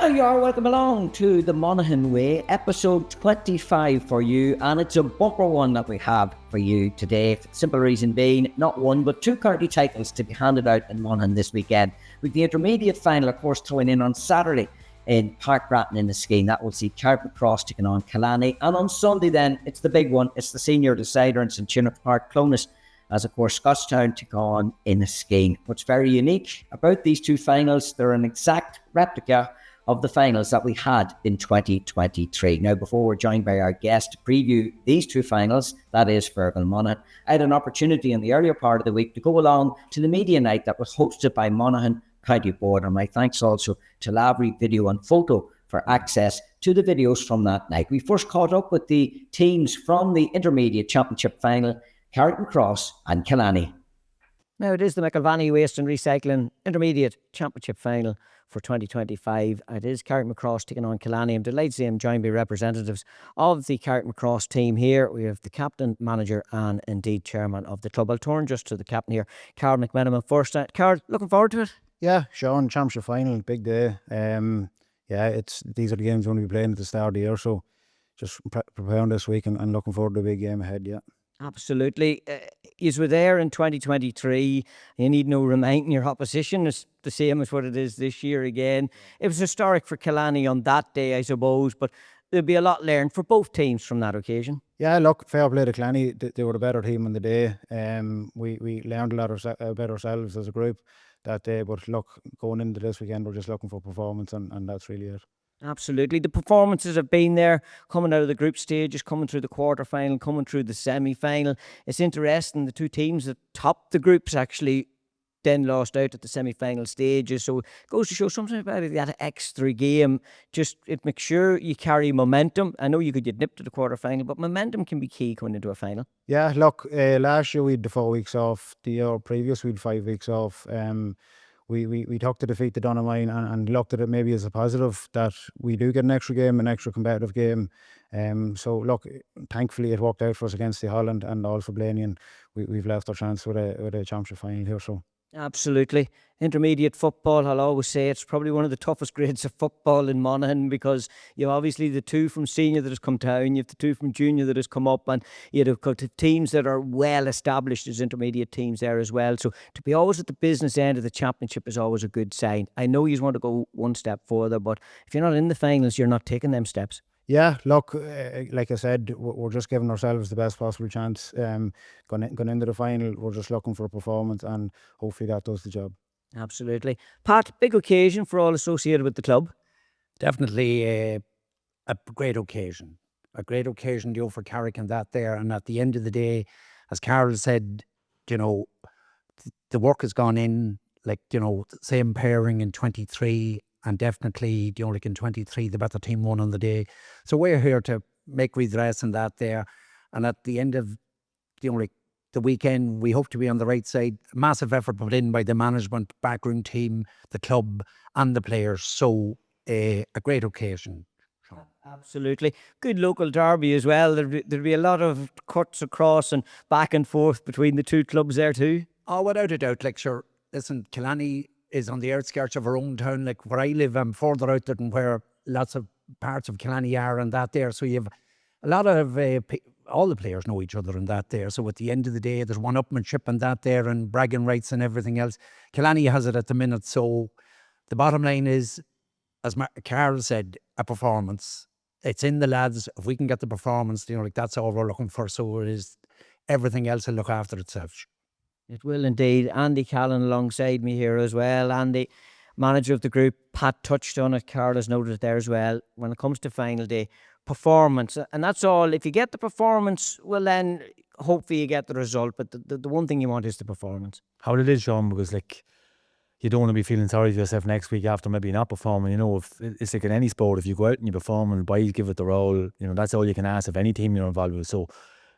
Well, you are welcome along to the Monaghan Way, episode 25 for you, and it's a bumper one that we have for you today. For the simple reason being, not one but two county titles to be handed out in Monaghan this weekend, with the intermediate final, of course, throwing in on Saturday in Park Bratton in Inniskeen. That will see Carrickmacross taking on Killanny, and on Sunday then, it's the big one. It's the senior decider in St Chinnerth Park, Clonus, as of course Scottstown take on Inniskeen. What's very unique about these two finals, they're an exact replica of the finals that we had in 2023. Now, before we're joined by our guest to preview these two finals, that is Fergal Monaghan, I had an opportunity in the earlier part of the week to go along to the media night that was hosted by Monaghan County Board, and my thanks also to Lavery Video and Photo for access to the videos from that night. We first caught up with the teams from the Intermediate Championship final, Carrickmacross and Killanny. Now, it is the McCaffrey Waste and Recycling Intermediate Championship final for 2025. It is Carrickmacross taking on Killanny. I'm delighted to see I'm joined by representatives of the Carrickmacross team here. We have the captain, manager and indeed chairman of the club. I'll turn just to the captain here, Carl McMenamin first. Carl, looking forward to it? Yeah, Sean, championship final, big day. These are the games we're going to be playing at the start of the year, so just preparing this week and looking forward to the big game ahead, yeah. Absolutely. You were there in 2023. You need no reminding your opposition. It's the same as what it is this year again. It was historic for Killanny on that day, I suppose, but there'll be a lot learned for both teams from that occasion. Yeah, look, fair play to Killanny. They were the better team on the day. We learned a lot about ourselves as a group that day, but look, going into this weekend, we're just looking for performance, and that's really it. Absolutely. The performances have been there, coming out of the group stages, coming through the quarter-final, coming through the semi-final. It's interesting, the two teams that topped the groups actually then lost out at the semi-final stages. So it goes to show something about it, that extra game. Just, it makes sure you carry momentum. I know you could get nipped to the quarter-final, but momentum can be key going into a final. Yeah, look, last year we had the 4 weeks off. The year previous we had 5 weeks off. We took the defeat to Donaghmine and looked at it maybe as a positive that we do get an extra game, an extra competitive game. So look, thankfully it worked out for us against the Holland and also Blaney, and we've left our chance with a championship final here. So absolutely. Intermediate football, I'll always say it's probably one of the toughest grades of football in Monaghan, because you have obviously the two from senior that has come down, you have the two from junior that has come up, and you have got the teams that are well established as intermediate teams there as well. So to be always at the business end of the championship is always a good sign. I know you want to go one step further, but if you're not in the finals, you're not taking them steps. Yeah, look, like I said, we're just giving ourselves the best possible chance. Going into the final, we're just looking for a performance, and hopefully that does the job. Absolutely. Pat, big occasion for all associated with the club. Definitely a great occasion. A great occasion, for Carrick and that there. And at the end of the day, as Carol said, the work has gone in, same pairing in 23. And definitely, like in 23, the better team won on the day. So we're here to make redress in that there. And at the end of the weekend, we hope to be on the right side. Massive effort put in by the management, backroom team, the club and the players. So a great occasion. Absolutely. Good local derby as well. There'll be a lot of cuts across and back and forth between the two clubs there too. Oh, without a doubt. Listen, Killanny is on the outskirts of our own town. Like where I live, I'm further out than where lots of parts of Killanny are and that there. So you have a lot of, all the players know each other and that there. So at the end of the day, there's one-upmanship and that there and bragging rights and everything else. Killanny has it at the minute. So the bottom line is, as Carl said, a performance. It's in the lads. If we can get the performance, that's all we're looking for. So it is, everything else will look after itself. It will indeed. Andy Callan alongside me here as well. Andy, manager of the group. Pat touched on it. Carl has noted it there as well. When it comes to final day, performance. And that's all. If you get the performance, well then hopefully you get the result. But the one thing you want is the performance. How it is, Sean, because you don't want to be feeling sorry for yourself next week after maybe not performing. If it's like in any sport, if you go out and you perform and boys give it the role, that's all you can ask of any team you're involved with. So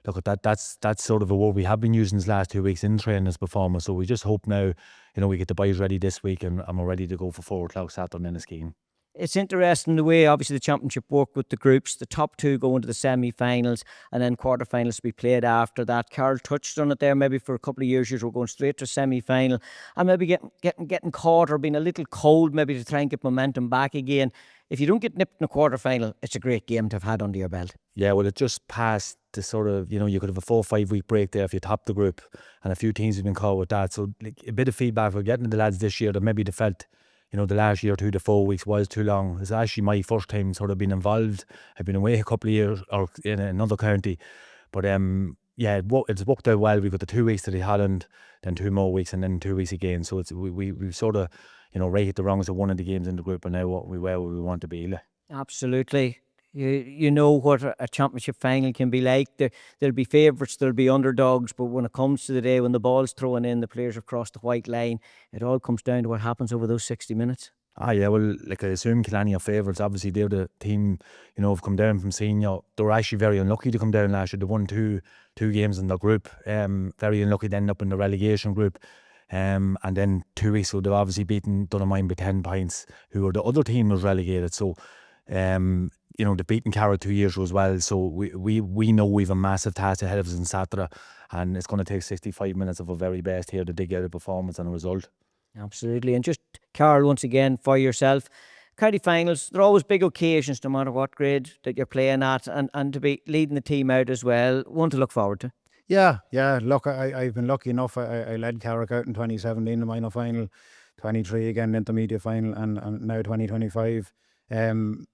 look at that. That's sort of a word we have been using these last 2 weeks in training as performance. So we just hope now, we get the boys ready this week and we're ready to go for 4 o'clock Saturday in Inniskeen. It's interesting the way obviously the championship worked with the groups. The top two go into the semi-finals and then quarter-finals to be played after that. Carl touched on it there. Maybe for a couple of years we're going straight to semi-final and maybe getting caught or being a little cold maybe to try and get momentum back again. if you don't get nipped in a quarter-final, it's a great game to have had under your belt. Yeah, well, it just passed the sort of, you could have a 4 or 5 week break there if you top the group, and a few teams have been caught with that. So like, a bit of feedback we're getting to the lads this year that maybe they felt, the last year, 2 to 4 weeks was too long. It's actually my first time sort of being involved. I've been away a couple of years or in another county, but it's worked out well. We've got the 2 weeks to the Holland, then 2 more weeks, and then 2 weeks again. So we've sort of rated the wrongs of one of the games in the group, and now where we want to be. Like. Absolutely. You know what a championship final can be like. There'll be favourites, there'll be underdogs, but when it comes to the day when the ball's thrown in, the players have crossed the white line, it all comes down to what happens over those 60 minutes. Yeah, well, like I assume Killanny are favourites. Obviously, they're the team, have come down from senior. They were actually very unlucky to come down last year. They won two games in their group. Very unlucky to end up in the relegation group. And then 2 weeks ago, they've obviously beaten Dunamine by 10 points, who were the other team was relegated. So, they've beaten Carrick 2 years ago as well. So we know we've a massive task ahead of us in Saturday, and it's going to take 65 minutes of our very best here to dig out a performance and a result. Absolutely. And just, Carl, once again, for yourself, county finals, they're always big occasions no matter what grade that you're playing at, and to be leading the team out as well, one to look forward to. Yeah. Look, I've been lucky enough. I led Carrick out in 2017, the minor final, 23 again, intermediate final, and now 2025.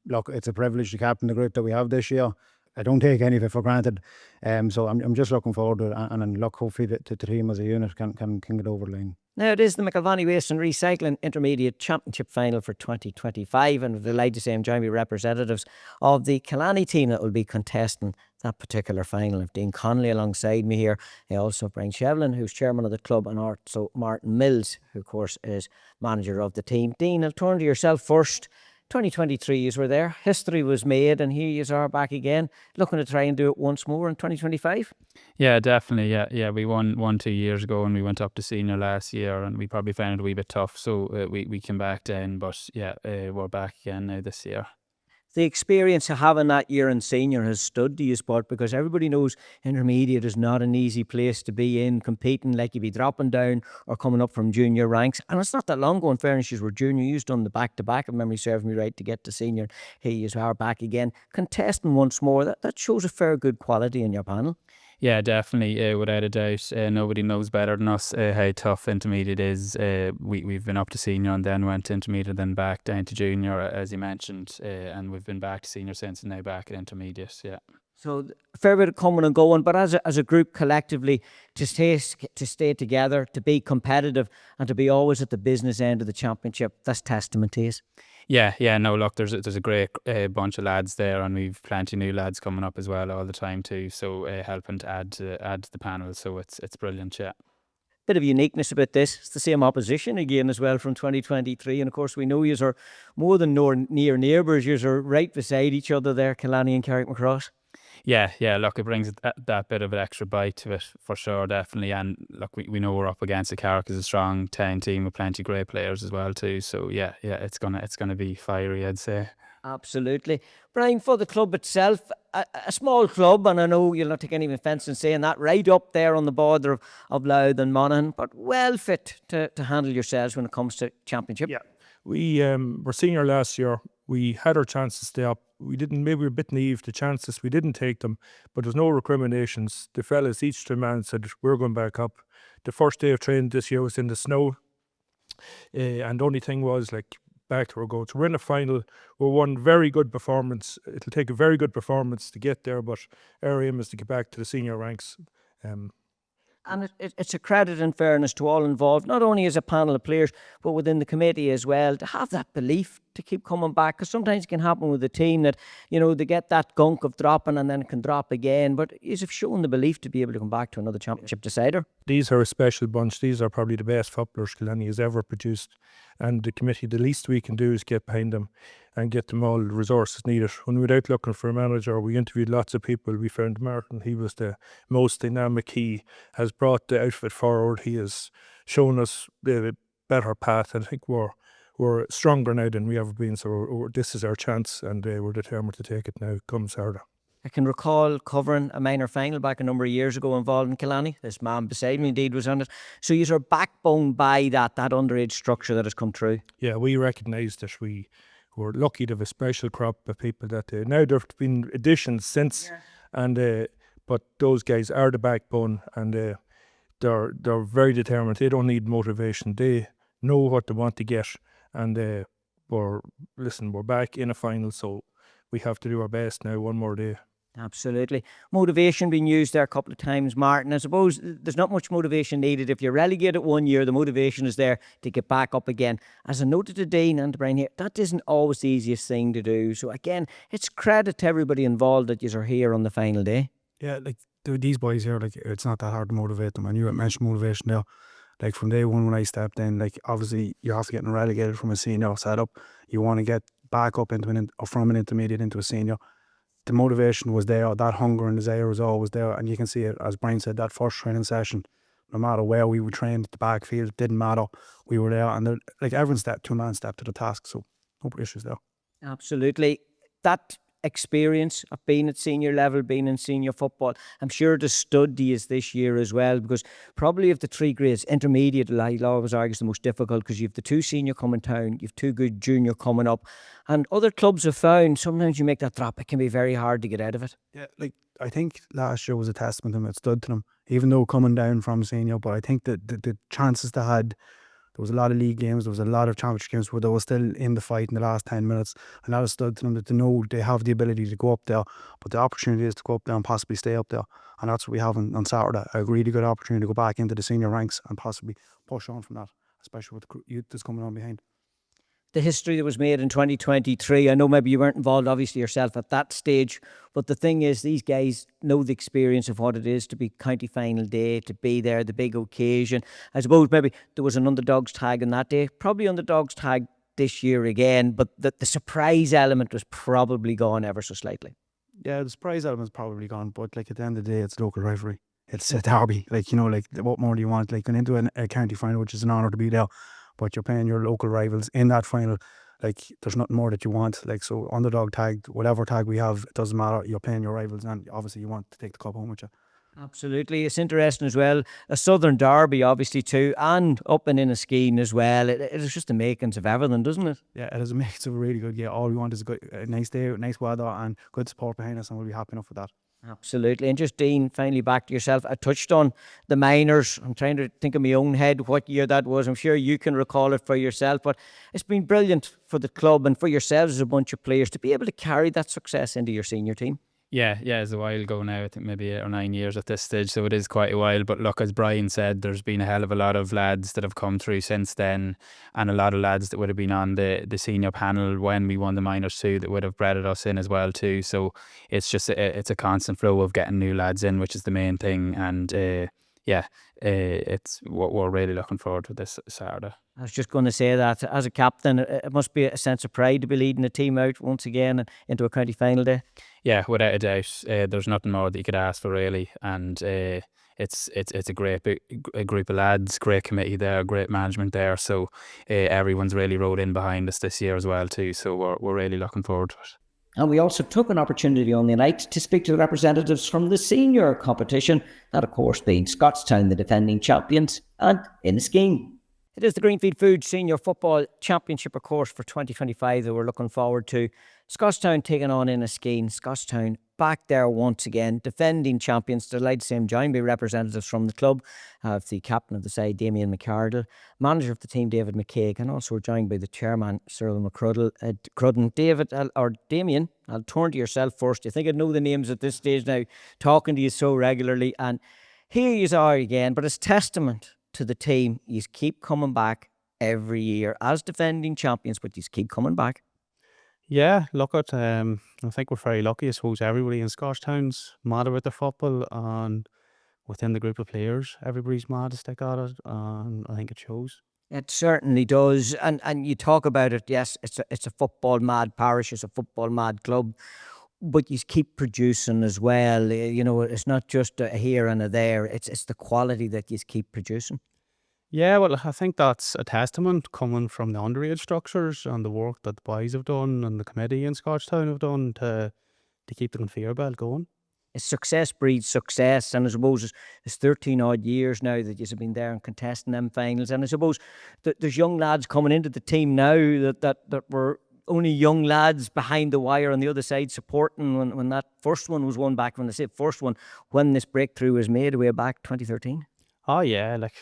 Look, it's a privilege to captain the group that we have this year. I don't take any of it for granted. So I'm just looking forward to it, and look, hopefully the team as a unit can get over the line. Now, it is the McElvany Waste and Recycling Intermediate Championship Final for 2025, and we're delighted to say I'm joined by representatives of the Killanny team that will be contesting that particular final. I've Dean Connolly alongside me here. I also have Brian Shevlin, who's chairman of the club, and also Martin Mills, who of course is manager of the team. Dean, I'll turn to yourself first. 2023 you were there, history was made, and here you are back again, looking to try and do it once more in 2025. Yeah, definitely. Yeah. We won 2 years ago, and we went up to senior last year, and we probably found it a wee bit tough, so we came back then. But we're back again now this year. The experience of having that year in senior has stood to you, sport, because everybody knows intermediate is not an easy place to be in, competing like you'd be dropping down or coming up from junior ranks. And it's not that long ago, in fairness, you were junior, you've done the back-to-back, if memory serves me right, to get to senior. Here you are back again, contesting once more. That shows a fair good quality in your panel. Yeah, definitely, without a doubt. Nobody knows better than us how tough intermediate is. We've been up to senior and then went to intermediate, then back down to junior, as you mentioned, and we've been back to senior since, and now back at intermediate. Yeah. So a fair bit of coming and going, but as a group collectively, to stay together, to be competitive, and to be always at the business end of the championship, that's testament to us. Yeah. No, look, there's a great bunch of lads there, and we've plenty of new lads coming up as well all the time too. So helping to add to the panel. So it's brilliant. Yeah. Bit of uniqueness about this. It's the same opposition again as well from 2023, and of course we know yous are more than near neighbours. Yous are right beside each other there, Killanny and Carrickmacross. Yeah. Look, it brings that bit of an extra bite to it for sure, definitely. And look, we know we're up against the Carrick is a strong town team with plenty of great players as well too. So yeah, it's gonna be fiery, I'd say. Absolutely. Brian, for the club itself, a small club, and I know you'll not take any offence in saying that, right up there on the border of Louth and Monaghan, but well fit to handle yourselves when it comes to championship. Yeah, we were senior last year. We had our chance to stay up. Maybe we were a bit naive to chances. We didn't take them, but there's no recriminations. The fellas, each to man, said we're going back up. The first day of training this year was in the snow, and the only thing was back to our goals. We're in a final. We're one very good performance. It'll take a very good performance to get there, but our aim is to get back to the senior ranks. And it's a credit and fairness to all involved, not only as a panel of players, but within the committee as well, to have that belief to keep coming back. Because sometimes it can happen with a team that, they get that gunk of dropping and then it can drop again. But you have shown the belief to be able to come back to another championship decider. These are a special bunch. These are probably the best footballers Killanny has ever produced. And the committee, the least we can do is get behind them and get them all the resources needed. When we were out looking for a manager, we interviewed lots of people. We found Martin. He was the most dynamic. He has brought the outfit forward. He has shown us the better path. And I think we're stronger now than we ever been. So this is our chance, and we're determined to take it now. Come Saturday. I can recall covering a minor final back a number of years ago involving Killanny. This man beside me indeed was on it. So you are backboned by that underage structure that has come through. Yeah, we recognise that we we're lucky to have a special crop of people that now there have been additions since, and but those guys are the backbone, and they're very determined. They don't need motivation. They know what they want to get, and we're back in a final, so we have to do our best now. One more day. Absolutely. Motivation being used there a couple of times, Martin. I suppose there's not much motivation needed. If you're relegated 1 year, the motivation is there to get back up again. As I noted to Dean and to Brian here, that isn't always the easiest thing to do. So again, it's credit to everybody involved that you are here on the final day. Yeah, like these boys here, like it's not that hard to motivate them. And you mentioned motivation there. Like from day one when I stepped in, like obviously you're after getting relegated from a senior setup. You want to get back up into from an intermediate into a senior. The motivation was there, that hunger and desire was always there, and you can see it, as Brian said, that first training session, no matter where we were trained, the backfield, it didn't matter, we were there, and like everyone two-man stepped to the task, so no issues there. Absolutely. That experience of being at senior level, being in senior football, I'm sure it has stood to you this year as well, because probably of the three grades, intermediate, I always argue, is the most difficult because you have the two senior coming down, you have two good junior coming up, and other clubs have found sometimes you make that drop, it can be very hard to get out of it. Yeah, like I think last year was a testament to them, it stood to them, even though coming down from senior, but I think that the chances they had, there was a lot of league games, there was a lot of championship games where they were still in the fight in the last 10 minutes, and that has stood to them, that they know they have the ability to go up there, but the opportunity is to go up there and possibly stay up there, and that's what we have on Saturday, a really good opportunity to go back into the senior ranks and possibly push on from that, especially with the youth that's coming on behind. The history that was made in 2023, I know maybe you weren't involved obviously yourself at that stage, but the thing is these guys know the experience of what it is to be county final day, to be there, the big occasion. I suppose maybe there was an underdogs tag on that day, probably underdogs tag this year again, but the surprise element was probably gone ever so slightly. Yeah, the surprise element's probably gone, but like at the end of the day, it's local rivalry. It's a derby, like, you know, like what more do you want? Like going into a county final, which is an honour to be there, but you're playing your local rivals in that final, like there's nothing more that you want. Like, so underdog tagged, whatever tag we have, it doesn't matter, you're playing your rivals, and obviously you want to take the cup home with you. Absolutely. It's interesting as well. A southern derby obviously too, and up in Inniskeen as well. It is just the makings of everything, doesn't it? Yeah, it is a mix of a really good game. All we want is a nice day, nice weather and good support behind us, and we'll be happy enough with that. Absolutely. And just Dean, finally back to yourself. I touched on the minors. I'm trying to think of my own head what year that was. I'm sure you can recall it for yourself, but it's been brilliant for the club and for yourselves as a bunch of players to be able to carry that success into your senior team. Yeah, it's a while ago now. I think maybe 8 or 9 years at this stage, so it is quite a while. But look, as Brian said, there's been a hell of a lot of lads that have come through since then, and a lot of lads that would have been on the senior panel when we won the minors too, that would have breaded us in as well too. So it's just it's a constant flow of getting new lads in, which is the main thing. And it's what we're really looking forward to this Saturday. I was just going to say that as a captain, it must be a sense of pride to be leading the team out once again into a county final day. Yeah, without a doubt. There's nothing more that you could ask for really, and it's a great a group of lads, great committee there, great management there. So everyone's really rode in behind us this year as well too. So we're really looking forward to it. And we also took an opportunity on the night to speak to the representatives from the senior competition, that of course being Scottstown, the defending champions, and Inniskeen. It is the Greenfield Foods Senior Football Championship, of course, for 2025 that we're looking forward to. Scottstown taking on Inniskeen. Scottstown back there once again, defending champions. Delighted to see him joined by representatives from the club. The captain of the side, Damien McCardle, manager of the team, David McCaig, and also we're joined by the chairman, Cyril Crudden. David, or Damien, I'll turn to yourself first. You think I know the names at this stage now, talking to you so regularly, and here you are again, but it's testament to the team. You keep coming back every year as defending champions, but you keep coming back. Yeah, look at I think we're very lucky. I suppose everybody in Scottstown's mad about the football, and within the group of players, everybody's mad to stick at it, and I think it shows. It certainly does, and you talk about it. Yes, it's a football mad parish, it's a football mad club, but you keep producing as well. You know, it's not just a here and a there. It's the quality that you keep producing. Yeah, well, I think that's a testament coming from the underage structures and the work that the boys have done and the committee in Scottstown have done to keep the conveyor belt going. Success breeds success, and I suppose it's 13 odd years now that you've been there and contesting them finals. And I suppose there's young lads coming into the team now that were only young lads behind the wire on the other side supporting when that first one was won back, when I say first one, when this breakthrough was made way back 2013? Oh yeah, like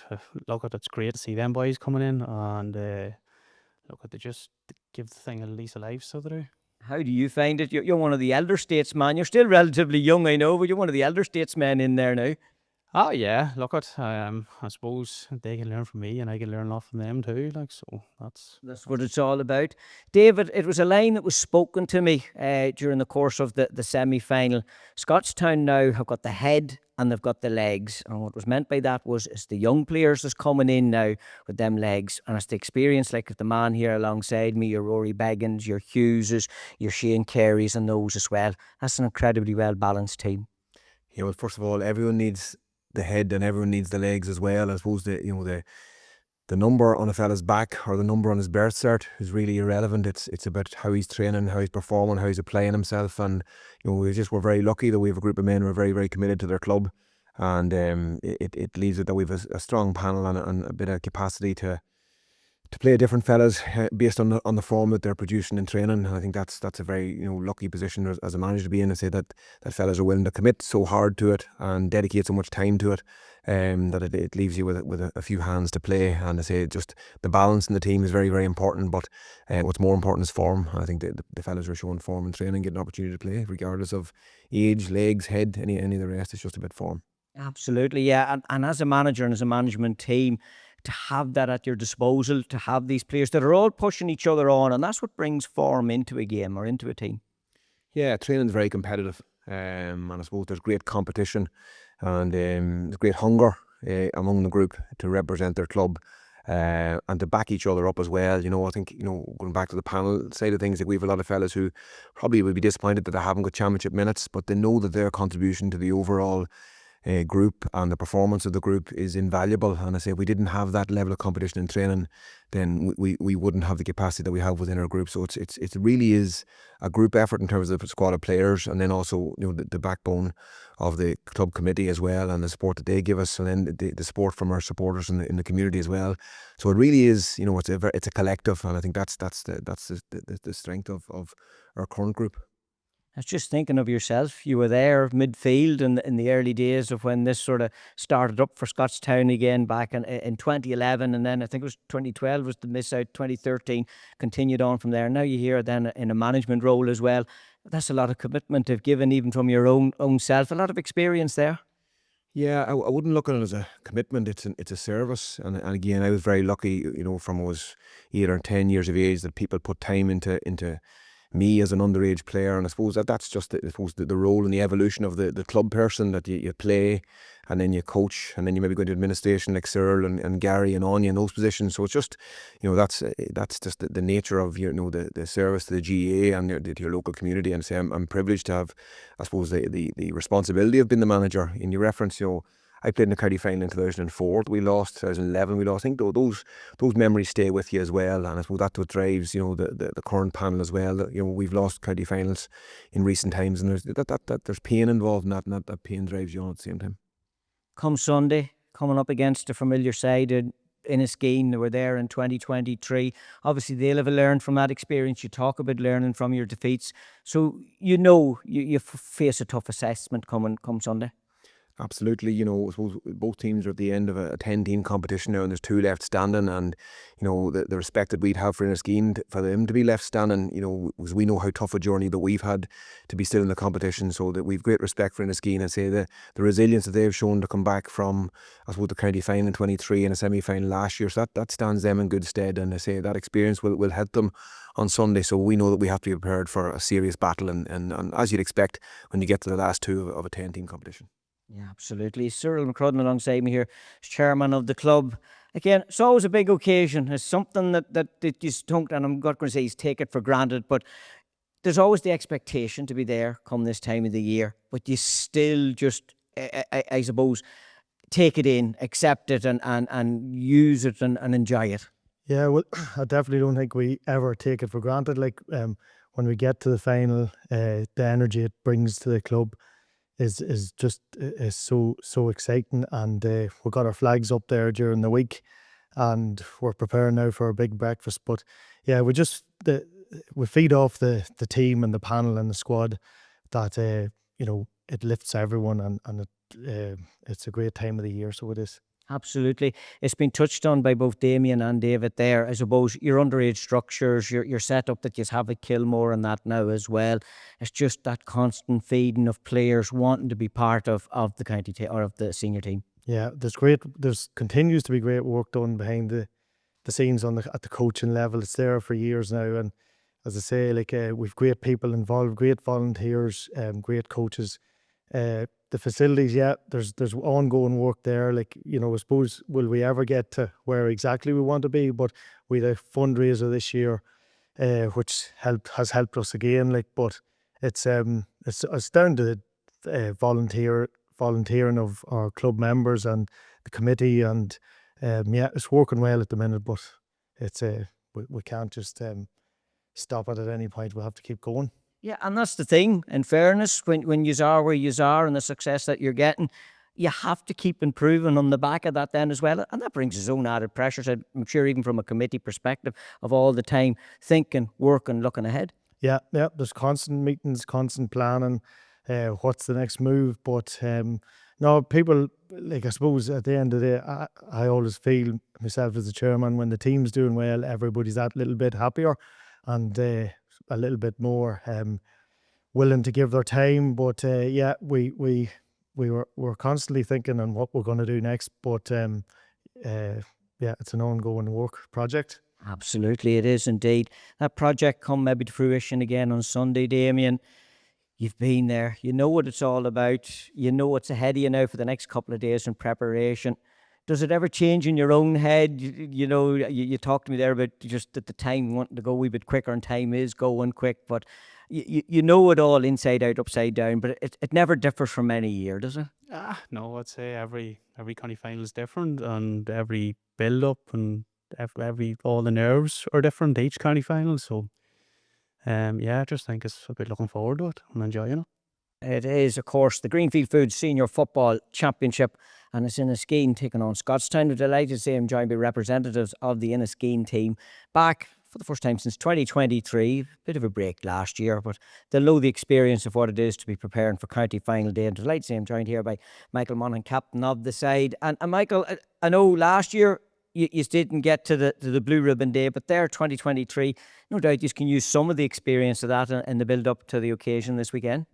look, it's great to see them boys coming in, and look, they just give the thing a lease of life, so they do. How do you find it? You're one of the elder statesmen. You're still relatively young, I know, but you're one of the elder statesmen in there now. Oh yeah, look at I suppose they can learn from me, and I can learn a lot from them too. Like, so That's what it's all about. David, it was a line that was spoken to me during the course of the semi-final. Scottstown now have got the head and they've got the legs. And what was meant by that was it's the young players that's coming in now with them legs. And it's the experience, like the man here alongside me, your Rory Beggins, your Hugheses, your Shane Careys and those as well. That's an incredibly well-balanced team. Yeah, well, first of all, everyone needs the head and everyone needs the legs as well. I suppose the number on a fella's back or the number on his birth cert is really irrelevant. It's about how he's training, how he's performing, how he's applying himself, and we're very lucky that we have a group of men who are very, very committed to their club, and it leaves it that we have a strong panel and a bit of capacity to play different fellas based on the form that they're producing in training. And I think that's a very lucky position as a manager to be in, to say that fellas are willing to commit so hard to it and dedicate so much time to it, that it leaves you with a few hands to play. And I say just the balance in the team is very, very important, but what's more important is form. I think the fellas are showing form in training, getting an opportunity to play regardless of age, legs, head, any of the rest. It's just about form. Absolutely, yeah. And as a manager and as a management team, to have that at your disposal, to have these players that are all pushing each other on, and that's what brings form into a game or into a team. Yeah, training's very competitive, and I suppose there's great competition and there's great hunger among the group to represent their club and to back each other up as well. I think going back to the panel side of things, like we have a lot of fellas who probably would be disappointed that they haven't got championship minutes, but they know that their contribution to the overall group and the performance of the group is invaluable. And I say if we didn't have that level of competition in training, then we wouldn't have the capacity that we have within our group. So it really is a group effort in terms of the squad of players, and then also the backbone of the club committee as well, and the support that they give us, and then the support from our supporters in the community as well. So it really is it's a collective, and I think that's the strength of our current group. I was just thinking of yourself. You were there midfield in the early days of when this sort of started up for Scottstown again back in 2011, and then I think it was 2012 was the miss out, 2013 continued on from there. Now you're here then in a management role as well. That's a lot of commitment you've given even from your own self, a lot of experience there. Yeah, I wouldn't look at it as a commitment. It's a service, and again, I was very lucky, from I was 8 or 10 years of age, that people put time into me as an underage player. And I suppose that's just the role and the evolution of the club person, that you play and then you coach and then you maybe go into administration like Cyril and Gary and Anya in those positions. So it's just that's just the nature of the service to the GAA and to your local community. And say I'm privileged to have, I suppose, the responsibility of being the manager. In your reference, I played in the county final in 2004. We lost 2011. We lost. I think those memories stay with you as well, and I suppose that's what drives the current panel as well. That we've lost county finals in recent times, and there's pain involved in that, and that pain drives you on at the same time. Come Sunday, coming up against a familiar side in Inniskeen, they were there in 2023. Obviously, they'll have learned from that experience. You talk about learning from your defeats, so you face a tough assessment come Sunday. Absolutely, I suppose both teams are at the end of a 10-team competition now, and there's 2 left standing, and the respect that we'd have for Inniskeen, for them to be left standing, because we know how tough a journey that we've had to be still in the competition, so that we've great respect for Inniskeen, and say the resilience that they've shown to come back from, I suppose, the county final in 23 and a semi-final last year, so that stands them in good stead, and I say that experience will help them on Sunday. So we know that we have to be prepared for a serious battle, and as you'd expect when you get to the last 2 of a 10-team competition. Yeah, absolutely. Fergal Monaghan alongside me here, as chairman of the club. Again, it's always a big occasion. It's something that you don't, and I'm not going to say you take it for granted, but there's always the expectation to be there come this time of the year. But you still just, I suppose, take it in, accept it, and use it and enjoy it. Yeah, well, I definitely don't think we ever take it for granted. Like when we get to the final, the energy it brings to the club is just so exciting, and we've got our flags up there during the week, and we're preparing now for a big breakfast. But yeah, we just we feed off the team and the panel and the squad that it lifts everyone, and it's a great time of the year, so it is. Absolutely. It's been touched on by both Damien and David there. I suppose your underage structures, your setup that you have at Kilmore and that now as well. It's just that constant feeding of players wanting to be part of the county team or of the senior team. Yeah, there's continues to be great work done behind the scenes at the coaching level. It's there for years now, and as I say, we've great people involved, great volunteers, great coaches. The facilities, there's ongoing work there. I suppose, will we ever get to where exactly we want to be? But we had a fundraiser this year, which has helped us again. But it's down to the volunteering of our club members and the committee, and it's working well at the minute. But it's we can't just stop it at any point. We'll have to keep going. Yeah, and that's the thing. In fairness, when you are where you are and the success that you're getting, you have to keep improving on the back of that then as well. And that brings its own added pressure. So I'm sure even from a committee perspective of all the time thinking, working, looking ahead. Yeah. There's constant meetings, constant planning. What's the next move? But no, people, I suppose at the end of the day, I always feel myself as the chairman, when the team's doing well, everybody's that little bit happier and a little bit more willing to give their time. But we're constantly thinking on what we're going to do next. But it's an ongoing work project. Absolutely, it is indeed. That project come maybe to fruition again on Sunday, Damien. You've been there. You know what it's all about. You know what's ahead of you now for the next couple of days in preparation. Does it ever change in your own head? You talked to me there about just at the time wanting to go a wee bit quicker, and time is going quick, but you know it all inside out, upside down, but it never differs from any year, does it? No, I'd say every county final is different, and every build-up and all the nerves are different each county final, so I just think it's a bit looking forward to it and enjoying it. It is, of course, the Greenfield Foods Senior Football Championship, and it's Inniskeen taking on Scottstown. We're delighted to see him joined by representatives of the Inniskeen team. Back for the first time since 2023. Bit of a break last year, but they'll know the experience of what it is to be preparing for county final day. And delighted to see him joined here by Michael Monaghan, captain of the side. And Michael, I know last year you didn't get to the Blue Ribbon Day, but there, 2023, no doubt you can use some of the experience of that in the build-up to the occasion this weekend.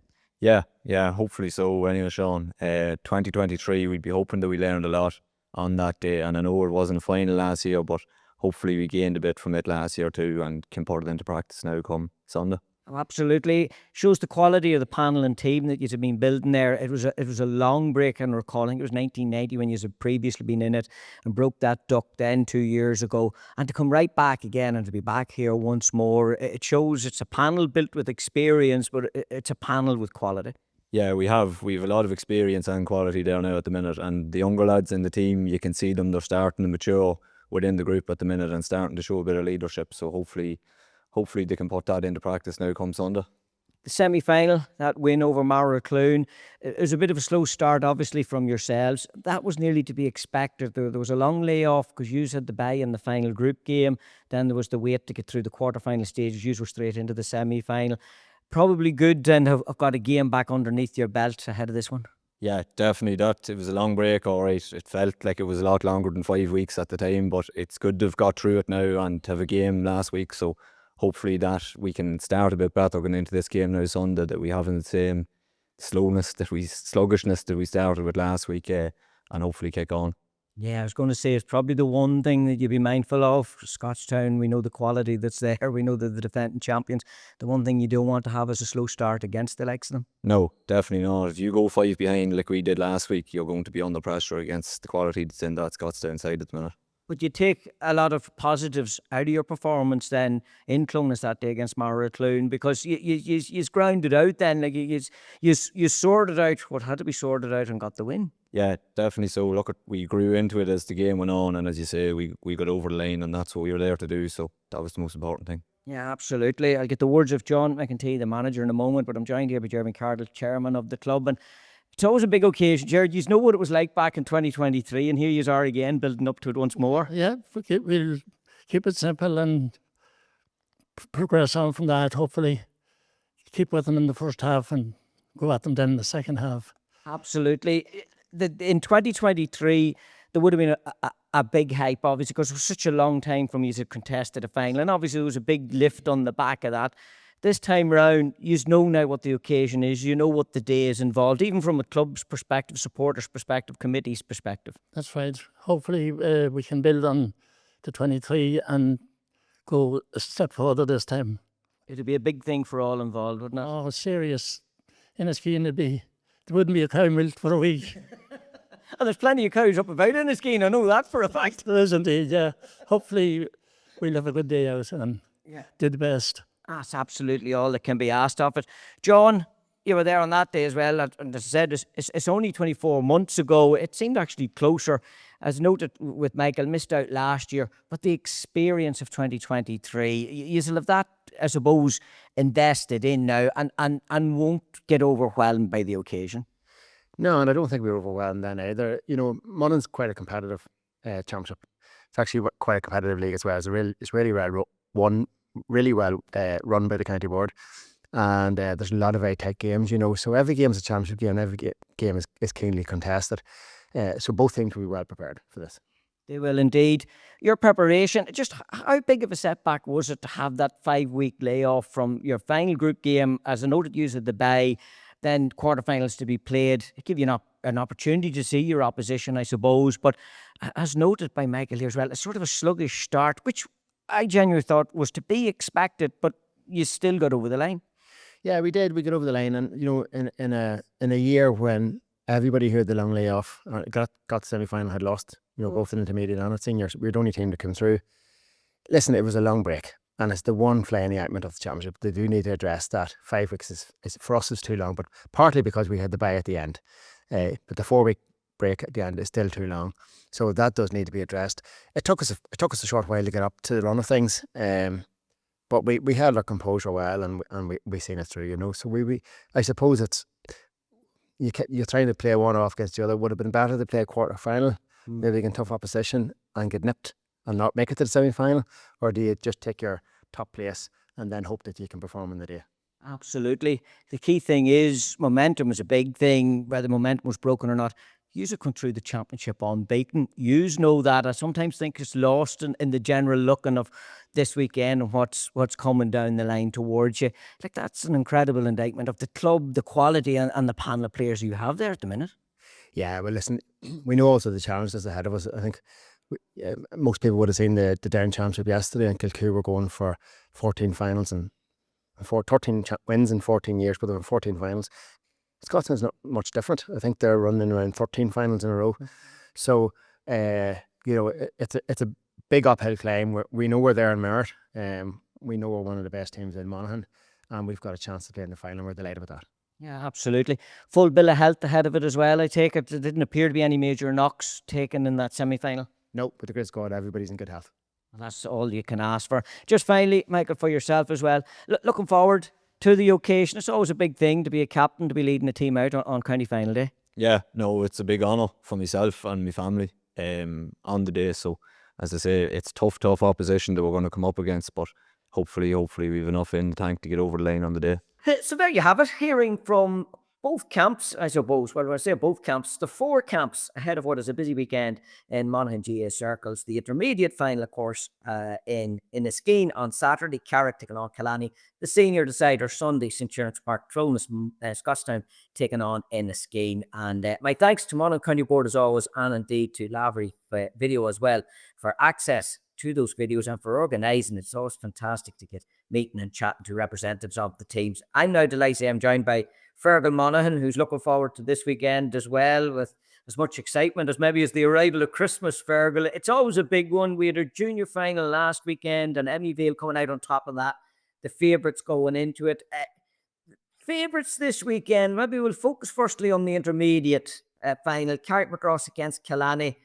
Yeah, hopefully so. Anyway, Sean, 2023, we'd be hoping that we learned a lot on that day. And I know it wasn't a final last year, but hopefully we gained a bit from it last year too and can put it into practice now come Sunday. Oh, absolutely. Shows the quality of the panel and team that you've been building there. It was a long break, and recalling it was 1990 when you had previously been in it and broke that duck then 2 years ago, and to come right back again and to be back here once more, it shows it's a panel built with experience, but it's a panel with quality. Yeah, we have a lot of experience and quality there now at the minute, and the younger lads in the team, you can see them, they're starting to mature within the group at the minute and starting to show a bit of leadership, so hopefully they can put that into practice now come Sunday. The semi-final, that win over Monaghan, it was a bit of a slow start obviously from yourselves. That was nearly to be expected. There was a long layoff because you had the bye in the final group game. Then there was the wait to get through the quarter-final stages. You were straight into the semi-final. Probably good and have got a game back underneath your belt ahead of this one. Yeah, definitely it was a long break, all right. It felt like it was a lot longer than 5 weeks at the time, but it's good to have got through it now and to have a game last week, so hopefully that we can start a bit better going into this game now Sunday, that we haven't the same sluggishness that we started with last week, and hopefully kick on. Yeah, I was going to say it's probably the one thing that you'd be mindful of. Scottstown, we know the quality that's there. We know they're the defending champions. The one thing you don't want to have is a slow start against the likes of them. No, definitely not. If you go 5 behind like we did last week, you're going to be under pressure against the quality that's in that Scottstown side at the minute. But you take a lot of positives out of your performance then in Clonus that day against Monaghan, because you grounded out then, like you sorted out what had to be sorted out and got the win. Yeah, definitely so. Look, we grew into it as the game went on, and as you say, we got over the line, and that's what we were there to do, so that was the most important thing. Yeah, absolutely. I'll get the words of John McEntee, the manager, in a moment, but I'm joined here by Jeremy Cardle, chairman of the club, and it's always a big occasion. Jared, you know what it was like back in 2023, and here you are again building up to it once more. Yeah, we'll keep it simple and progress on from that. Hopefully, keep with them in the first half and go at them then in the second half. Absolutely. In 2023, there would have been a big hype, obviously, because it was such a long time from you to contested a final. And obviously, there was a big lift on the back of that. This time round, you know now what the occasion is. You know what the day is involved, even from a club's perspective, supporters' perspective, committee's perspective. That's right. Hopefully, we can build on the 23 and go a step further this time. It'd be a big thing for all involved, wouldn't it? Oh, serious. Inniskeen, there wouldn't be a cow milked for a week. And there's plenty of cows up about Inniskeen, I know that for a fact. There is indeed, yeah. Hopefully, we'll have a good day out and do the best. That's absolutely all that can be asked of it. John, you were there on that day as well. And as I said, it's only 24 months ago. It seemed actually closer. As noted with Michael, missed out last year. But the experience of 2023, you'll have that, I suppose, invested in now and won't get overwhelmed by the occasion. No, and I don't think we were overwhelmed then either. You know, Monaghan's quite a competitive championship. It's actually quite a competitive league as well. It's really well run, really well run by the county board, and there's a lot of very tight games. You know, so every game is a championship game. Every game is keenly contested. So both teams will be well prepared for this. They will indeed. Your preparation, just how big of a setback was it to have that 5-week layoff from your final group game, as a noted use of the bye, then quarterfinals to be played? It give you an opportunity to see your opposition, I suppose. But as noted by Michael here as well, it's sort of a sluggish start, which I genuinely thought was to be expected, but you still got over the line. Yeah, we did. We got over the line, and you know, in a year when everybody who had the long layoff got to semi-final had lost, you know, both in intermediate and at seniors. We were the only team to come through. Listen, it was a long break, and it's the one fly in the ointment of the championship. They do need to address that. 5 weeks is for us is too long, but partly because we had the bye at the end. But the 4-week break at the end is still too long, so that does need to be addressed. It took us a short while to get up to the run of things, but we held our composure well, and we seen it through. You know, so we I suppose it's. You're trying to play one off against the other. Would have been better to play a quarter final, maybe against tough opposition, and get nipped and not make it to the semi-final? Or do you just take your top place and then hope that you can perform in the day? Absolutely. The key thing is momentum is a big thing, whether momentum was broken or not. Yous have come through the championship unbeaten. Yous know that. I sometimes think it's lost in the general looking of this weekend and what's coming down the line towards you. Like, that's an incredible indictment of the club, the quality and the panel of players you have there at the minute. Yeah, well, listen, we know also the challenge that's ahead of us. I think most people would have seen the Down Championship yesterday, and Kilcoo were going for 14 finals and 13 wins in 14 years, but there were 14 finals. Scottstown's not much different. I think they're running around 13 finals in a row. So, you know, it's a big uphill climb. We know we're there in merit. We know we're one of the best teams in Monaghan, and we've got a chance to play in the final, and we're delighted with that. Yeah, absolutely. Full bill of health ahead of it as well, I take it. There didn't appear to be any major knocks taken in that semi-final. No, with the grace of God, everybody's in good health. Well, that's all you can ask for. Just finally, Michael, for yourself as well, looking forward to the occasion. It's always a big thing to be a captain, to be leading a team out on county final day. Yeah, no, it's a big honour for myself and my family on the day. So, as I say, it's tough opposition that we're going to come up against, but hopefully we've enough in the tank to get over the line on the day. So there you have it, hearing from both camps, I suppose. Well, when I say both camps, the 4 camps ahead of what is a busy weekend in Monaghan GA circles. The intermediate final, of course, in Inniskeen on Saturday, Carrick taking on Killanny. The senior decider Sunday, St. John's Park, Trollness, Scottstown taking on Inniskeen. And my thanks to Monaghan County Board as always, and indeed to Lavery Video as well for access to those videos and for organising. It's always fantastic to get meeting and chatting to representatives of the teams. I'm now delighted I'm joined by Fergal Monaghan, who's looking forward to this weekend as well with as much excitement as maybe as the arrival of Christmas, Fergal. It's always a big one. We had our junior final last weekend and Emmy Vale coming out on top of that. The favourites going into it. Favourites this weekend, maybe we'll focus firstly on the intermediate final. Carrickmacross against Killanny.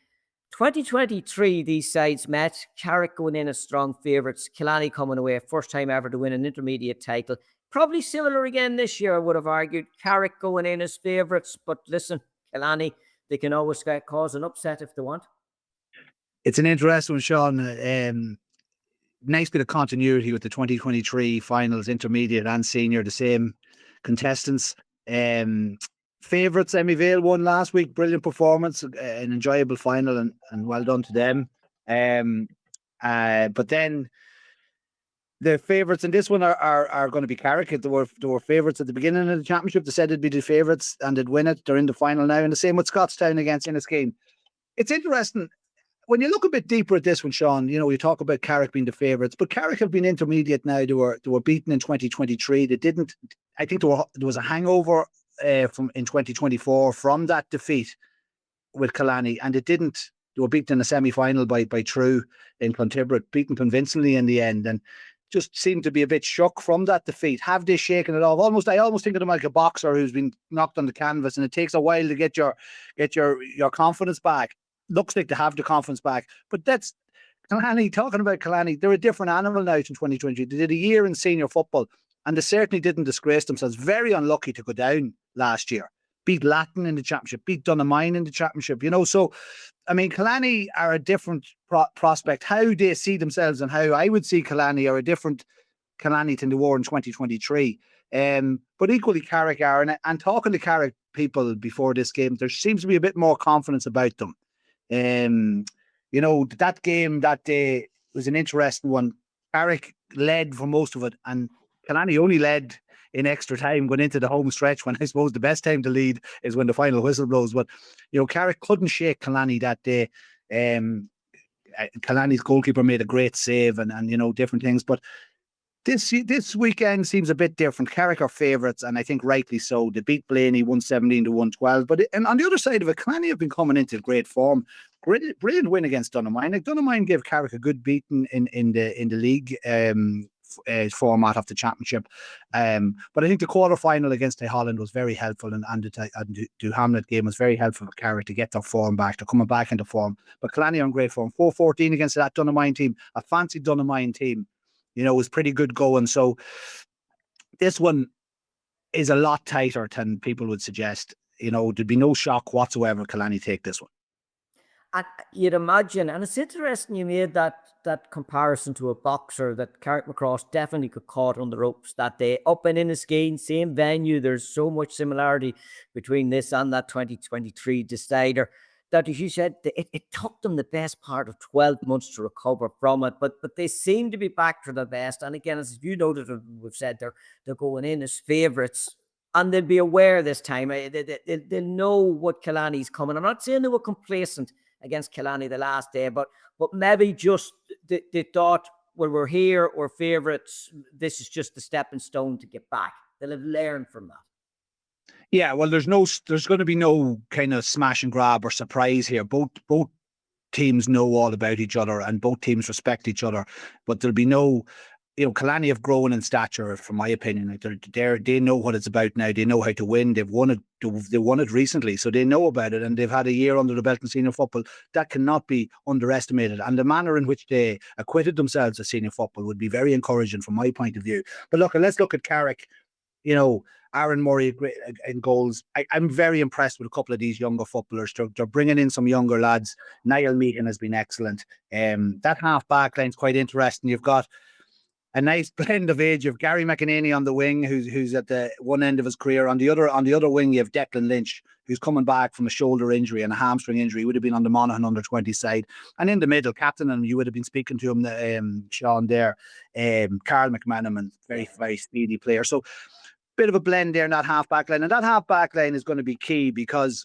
2023, these sides met. Carrick going in as strong favourites. Killanny coming away, first time ever to win an intermediate title. Probably similar again this year, I would have argued. Carrick going in as favourites. But listen, Killanny, they can always cause an upset if they want. It's an interesting one, Sean. nice bit of continuity with the 2023 finals, intermediate and senior, the same contestants. Favourites, Emmy Vale won last week. Brilliant performance, an enjoyable final, and well done to them. But then the favourites in this one are going to be Carrick. They were favourites at the beginning of the championship. They said they'd be the favourites and they'd win it. They're in the final now. And the same with Scottstown against Inniskeen. It's interesting. When you look a bit deeper at this one, Sean, you know, you talk about Carrick being the favourites, but Carrick have been intermediate now. They were beaten in 2023. They didn't. I think there was a hangover from in 2024 from that defeat with Killanny, and it didn't. They were beaten in a semi-final by True in Clontibret, beaten convincingly in the end, and just seemed to be a bit shook from that defeat. Have they shaken it off? I almost think of them like a boxer who's been knocked on the canvas, and it takes a while to get your confidence back. Looks like they have the confidence back, but that's Killanny. Talking about Killanny, they're a different animal now in 2020. They did a year in senior football, and they certainly didn't disgrace themselves. Very unlucky to go down last year. Beat Latin in the championship, beat Dunamine in the championship. You know, so I mean, Killanny are a different prospect. How they see themselves and how I would see Killanny are a different Killanny than they were in 2023. But equally Carrick are, and talking to Carrick people before this game, there seems to be a bit more confidence about them. You know, that game that day was an interesting one. Carrick led for most of it, and Killanny only led in extra time going into the home stretch, when I suppose the best time to lead is when the final whistle blows. But, you know, Carrick couldn't shake Killanny that day. Killanny's goalkeeper made a great save and you know, different things. But this weekend seems a bit different. Carrick are favourites, and I think rightly so. They beat Blaney 117-112. But and on the other side of it, Killanny have been coming into great form. Brilliant win against Dunamine. Like, Dunamine gave Carrick a good beating in the league format of the championship. But I think the quarter-final against Holland was very helpful, and the Hamlet game was very helpful for Carrick to get their form back. They're coming back into form. But Killanny are in great form. 4-14 against that Dunamine team, a fancy Dunamine team. You know, it was pretty good going. So this one is a lot tighter than people would suggest. You know, there'd be no shock whatsoever Killanny take this one. And you'd imagine, and it's interesting you made that comparison to a boxer, that Carrickmacross definitely got caught on the ropes that day. Up in Inniskeen, same venue, there's so much similarity between this and that 2023 decider, that, as you said, it took them the best part of 12 months to recover from it, but they seem to be back to the best. And again, as you noted, we've said they're going in as favourites, and they'll be aware this time. They'll know what Killanny's coming. I'm not saying they were complacent against Killanny the last day, but maybe just they thought, well, we're here, we're favourites, this is just the stepping stone to get back. They'll have learned from that. Yeah, well, there's going to be no kind of smash and grab or surprise here. Both teams know all about each other, and both teams respect each other. But there'll be no, you know, Killanny have grown in stature, from my opinion. Like they know what it's about now. They know how to win. They've won it. They won it recently, so they know about it, and they've had a year under the belt in senior football. That cannot be underestimated. And the manner in which they acquitted themselves at senior football would be very encouraging from my point of view. But look, let's look at Carrick. You know, Aaron Murray in goals. I'm very impressed with a couple of these younger footballers. They're bringing in some younger lads. Niall Meehan has been excellent. That half back line's quite interesting. You've got a nice blend of age. You have Gary McEnany on the wing, who's at the one end of his career. On the other wing, you have Declan Lynch, who's coming back from a shoulder injury and a hamstring injury. He would have been on the Monaghan under-20 side. And in the middle, captain, and you would have been speaking to him, Sean, there, Carl McManaman, very, very speedy player. So bit of a blend there in that half-back line. And that half-back line is going to be key, because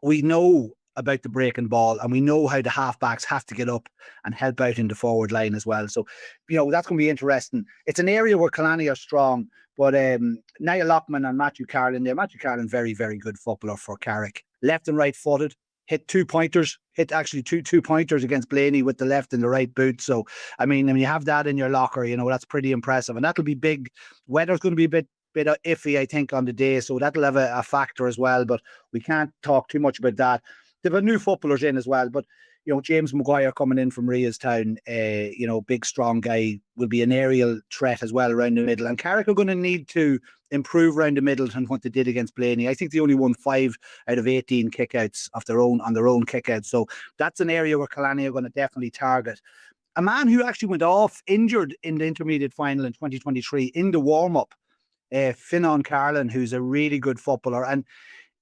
we know about the breaking ball, and we know how the half-backs have to get up and help out in the forward line as well. So, you know, that's going to be interesting. It's an area where Killanny are strong, but Niall Lockman and Matthew Carlin there. Matthew Carlin, very, very good footballer for Carrick. Left and right footed. Hit two pointers against Blaney with the left and the right boot. So, I mean, when you have that in your locker, you know, that's pretty impressive. And that'll be big. Weather's going to be a bit iffy, I think, on the day, so that'll have a factor as well, but we can't talk too much about that. They've had new footballers in as well, but, you know, James Maguire coming in from Reestown, you know, big, strong guy, will be an aerial threat as well around the middle, and Carrick are going to need to improve around the middle than what they did against Blaney. I think they only won 5 out of 18 kickouts on their own kickouts, so that's an area where Killanny are going to definitely target. a man who actually went off injured in the intermediate final in 2023 in the warm-up, Finan Carlin, who's a really good footballer. And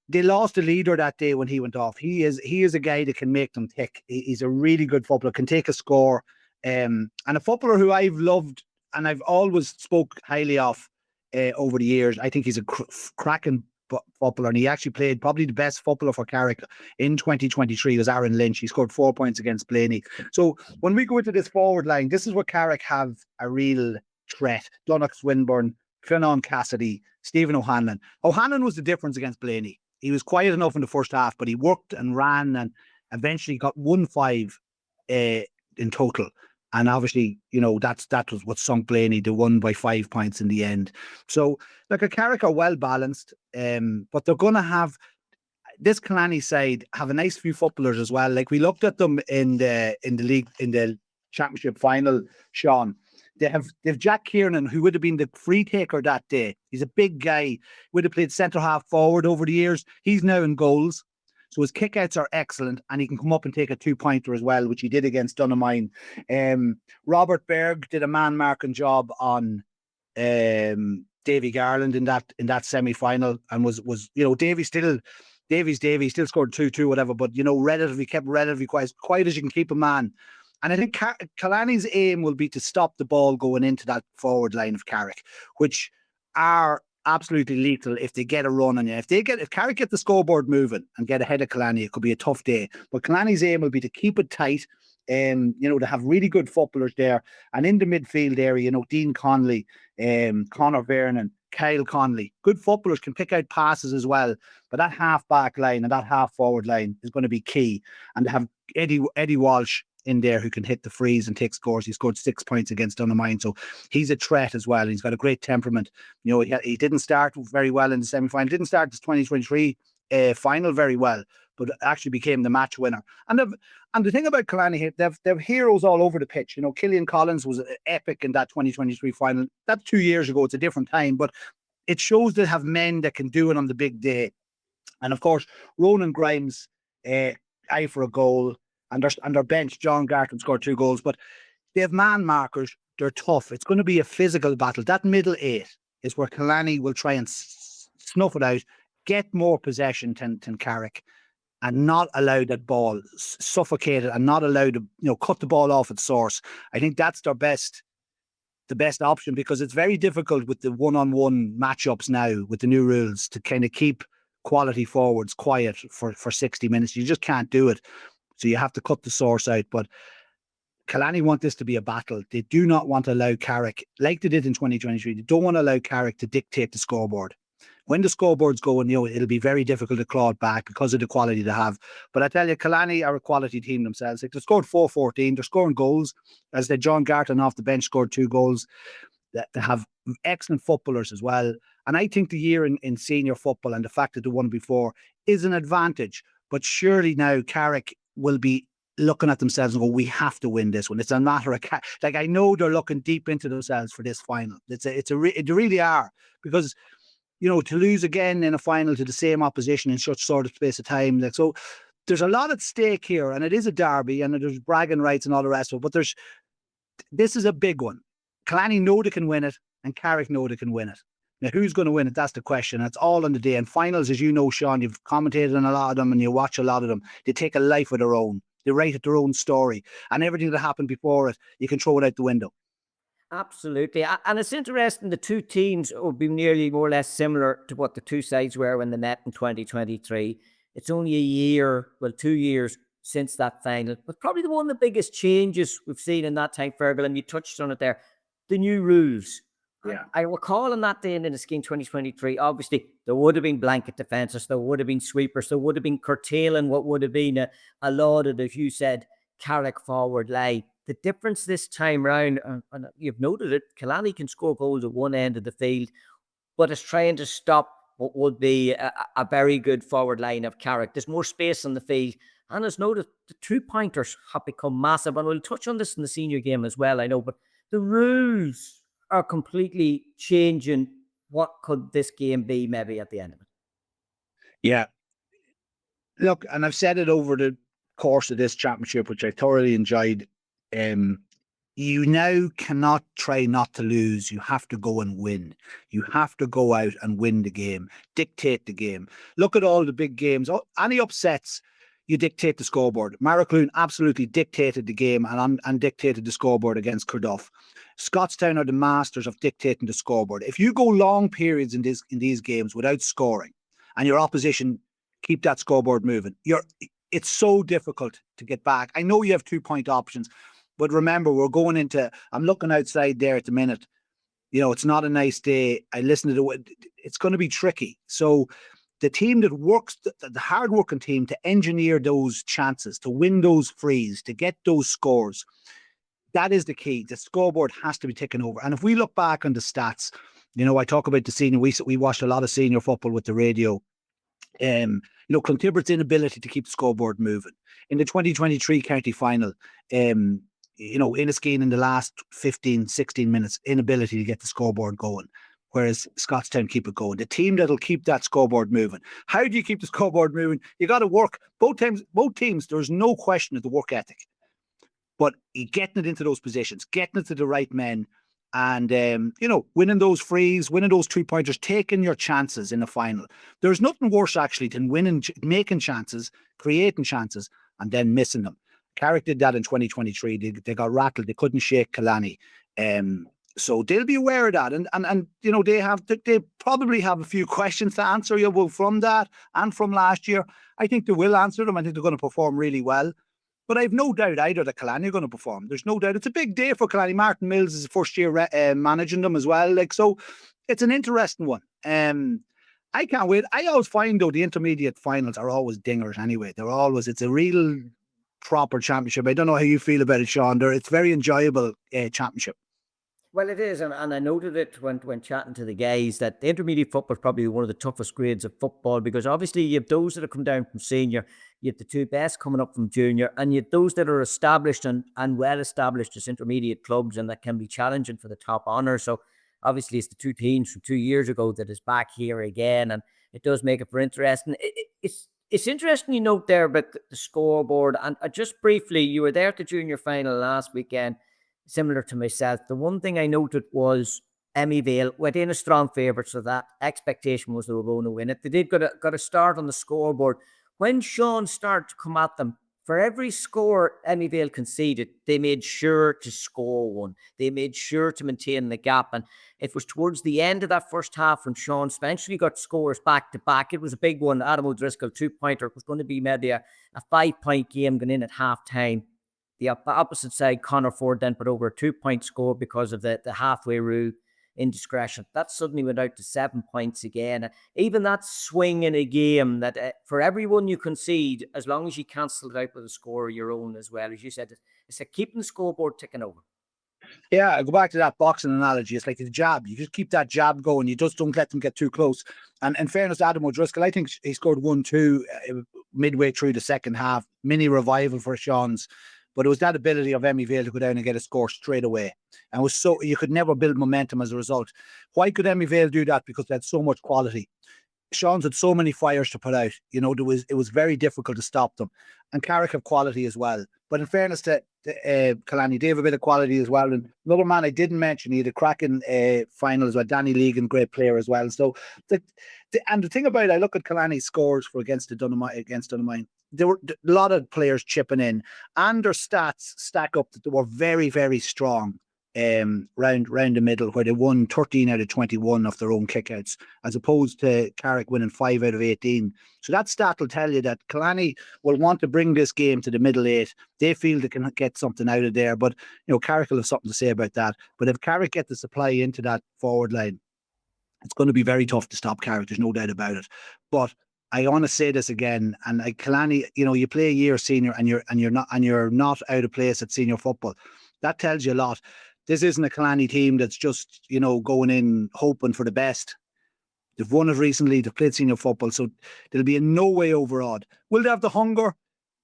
they lost the leader that day when he went off. He is a guy that can make them tick. He's a really good footballer, can take a score, and a footballer who I've loved and I've always spoke highly of over the years. I think he's a cracking footballer, and he actually played probably the best footballer for Carrick in 2023 was Aaron Lynch. He scored 4 points against Blaney. So when we go into this forward line, this is where Carrick have a real threat. Donnock Swinburne, Finan Cassidy, Stephen O'Hanlon. O'Hanlon was the difference against Blaney. He was quiet enough in the first half, but he worked and ran and eventually got 1-5 in total. And obviously, you know, that was what sunk Blaney. They won by 5 points in the end. So, like, a Carrick are well balanced, but they're going to have this Killanny side have a nice few footballers as well. Like, we looked at them in the league, in the championship final, Sean. They've Jack Kiernan, who would have been the free taker that day. He's a big guy, would have played centre half forward over the years. He's now in goals. So his kickouts are excellent, and he can come up and take a 2-pointer as well, which he did against Dunamine. Robert Berg did a man-marking job on Davy Garland in that semi-final, and was you know, Davy still scored 2-2, whatever, but you know, kept relatively quiet as you can keep a man. And I think Killanny's aim will be to stop the ball going into that forward line of Carrick, which are absolutely lethal if they get a run on you. If Carrick get the scoreboard moving and get ahead of Killanny, it could be a tough day. But Killanny's aim will be to keep it tight, you know, to have really good footballers there. And in the midfield area, you know, Dean Conley, Conor Vernon, Kyle Conley, good footballers can pick out passes as well. But that half back line and that half forward line is going to be key. And to have Eddie Walsh in there who can hit the freeze and take scores. He scored 6 points against Dunamine, so he's a threat as well. He's got a great temperament. You know, he didn't start very well in the semi-final, didn't start this 2023 final very well, but actually became the match winner. And the thing about Killanny, they've heroes all over the pitch. You know, Killian Collins was epic in that 2023 final. That's 2 years ago. It's a different time, but it shows they have men that can do it on the big day. And of course, Ronan Grimes, eye for a goal. And their bench, John Garton scored 2 goals, but they have man markers. They're tough. It's going to be a physical battle. That middle 8 is where Killanny will try and snuff it out, get more possession than Carrick, and not allow that ball suffocated, and not allow to, you know, cut the ball off its source. I think that's the best option, because it's very difficult with the one-on-one matchups now with the new rules to kind of keep quality forwards quiet for 60 minutes. You just can't do it. So you have to cut the source out. But Killanny want this to be a battle. They do not want to allow Carrick, like they did in 2023, they don't want to allow Carrick to dictate the scoreboard. When the scoreboard's going, you know, it'll be very difficult to claw it back because of the quality they have. But I tell you, Killanny are a quality team themselves. Like, they scored 4-14. They're scoring goals. As they John Garton off the bench scored 2 goals. They have excellent footballers as well. And I think the year in senior football and the fact that they won before is an advantage. But surely now Carrick will be looking at themselves and go, we have to win this one. It's a matter of like, I know they're looking deep into themselves for this final. They really are, because, you know, to lose again in a final to the same opposition in such sort of space of time, like, so there's a lot at stake here, and it is a derby, and there's bragging rights and all the rest of it. But this is a big one. Killanny know they can win it, and Carrick know they can win it. Now, who's going to win it? That's the question. It's all on the day. And finals, as you know, Sean, you've commentated on a lot of them and you watch a lot of them. They take a life of their own. They write their own story. And everything that happened before it, you can throw it out the window. Absolutely. And it's interesting, the two teams will be nearly more or less similar to what the two sides were when they met in 2023. It's only 2 years since that final. But probably one of the biggest changes we've seen in that time, Fergal, and you touched on it there, the new rules. Yeah, I recall on that day in Inniskeen 2023, obviously there would have been blanket defences, there would have been sweepers, there would have been curtailing what would have been a lauded, as you said, Carrick forward line. The difference this time round, and you've noted it, Killanny can score goals at one end of the field, but it's trying to stop what would be a very good forward line of Carrick. There's more space on the field, and as noted, the 2-pointers have become massive, and we'll touch on this in the senior game as well, I know, but the rules are completely changing what could this game be maybe at the end of it. Yeah. Look, and I've said it over the course of this championship, which I thoroughly enjoyed. you now cannot try not to lose. You have to go and win. You have to go out and win the game, dictate the game. Look at all the big games. Any upsets, you dictate the scoreboard. Maracloon absolutely dictated the game and dictated the scoreboard against Carduff. Scottstown are the masters of dictating the scoreboard. If you go long periods in these games without scoring, and your opposition keep that scoreboard moving, it's so difficult to get back. I know you have 2-point options, but remember, I'm looking outside there at the minute. It's not a nice day. I listen to it's going to be tricky. So the team that works, the hard-working team to engineer those chances, to win those frees, to get those scores, that is the key. The scoreboard has to be taken over. And if we look back on the stats, I talk about the senior. We watched a lot of senior football with the radio. Clontibert's inability to keep the scoreboard moving. In the 2023 county final, Inniskeen in the last 15, 16 minutes, inability to get the scoreboard going, whereas Scottstown keep it going. The team that'll keep that scoreboard moving. How do you keep the scoreboard moving? You got to work. Both teams, there's no question of the work ethic. But getting it into those positions, getting it to the right men, and, winning those frees, winning those 3-pointers, taking your chances in the final. There's nothing worse, actually, than making chances, creating chances, and then missing them. Carrick did that in 2023. They got rattled. They couldn't shake Killanny. So they'll be aware of that. And they probably have a few questions to answer from that and from last year. I think they will answer them. I think they're going to perform really well. But I have no doubt either that Killanny are going to perform. There's no doubt. It's a big day for Killanny. Martin Mills is the first year managing them as well. So it's an interesting one. I can't wait. I always find, though, the intermediate finals are always dingers anyway. It's a real proper championship. I don't know how you feel about it, Sean. It's very enjoyable championship. Well, it is, and I noted it when chatting to the guys that the intermediate football is probably one of the toughest grades of football, because obviously you have those that have come down from senior, you have the two best coming up from junior, and you have those that are established and well established as intermediate clubs, and that can be challenging for the top honour. So obviously it's the two teams from 2 years ago that is back here again, and it does make it for interesting. It's interesting you note there about the scoreboard, and just briefly, you were there at the junior final last weekend. Similar to myself, the one thing I noted was Emmy Vale went in a strong favourite, so that expectation was they were going to win it. They did got a start on the scoreboard. When Sean started to come at them, for every score Emmy Vale conceded, they made sure to score one. They made sure to maintain the gap. And it was towards the end of that first half when Sean eventually got scores back to back. It was a big one. Adam O'Driscoll, 2-pointer. It was going to be maybe a 5-point game going in at half time. The opposite side, Connor Ford then put over a 2-point score because of the halfway rule indiscretion. That suddenly went out to 7 points again. Even that swing in a game that for everyone you concede, as long as you cancel it out with a score of your own as well, as you said, it's like keeping the scoreboard ticking over. Yeah, I go back to that boxing analogy. It's like the jab. You just keep that jab going. You just don't let them get too close. And in fairness to Adam O'Driscoll, I think he scored 1-2 midway through the second half. Mini revival for Sean's. But it was that ability of Emmy Vale to go down and get a score straight away. And it was so you could never build momentum as a result. Why could Emmy Vale do that? Because they had so much quality. Sean's had so many fires to put out. It was very difficult to stop them. And Carrick have quality as well. But in fairness to Killanny, they have a bit of quality as well. And another man I didn't mention, he had a cracking final as well. Danny Legan, great player as well. So the thing about it, I look at Killanny's scores against Dunamine. There were a lot of players chipping in, and their stats stack up that they were very, very strong round the middle, where they won 13 out of 21 of their own kickouts, as opposed to Carrick winning 5 out of 18. So that stat will tell you that Killanny will want to bring this game to the middle 8. They feel they can get something out of there, but Carrick will have something to say about that. But if Carrick get the supply into that forward line, it's going to be very tough to stop Carrick. There's no doubt about it. But I want to say this again, and Killanny, you play a year senior, and you're not out of place at senior football. That tells you a lot. This isn't a Killanny team that's just going in hoping for the best. They've won it recently. They've played senior football, so they'll be in no way overawed. Will they have the hunger?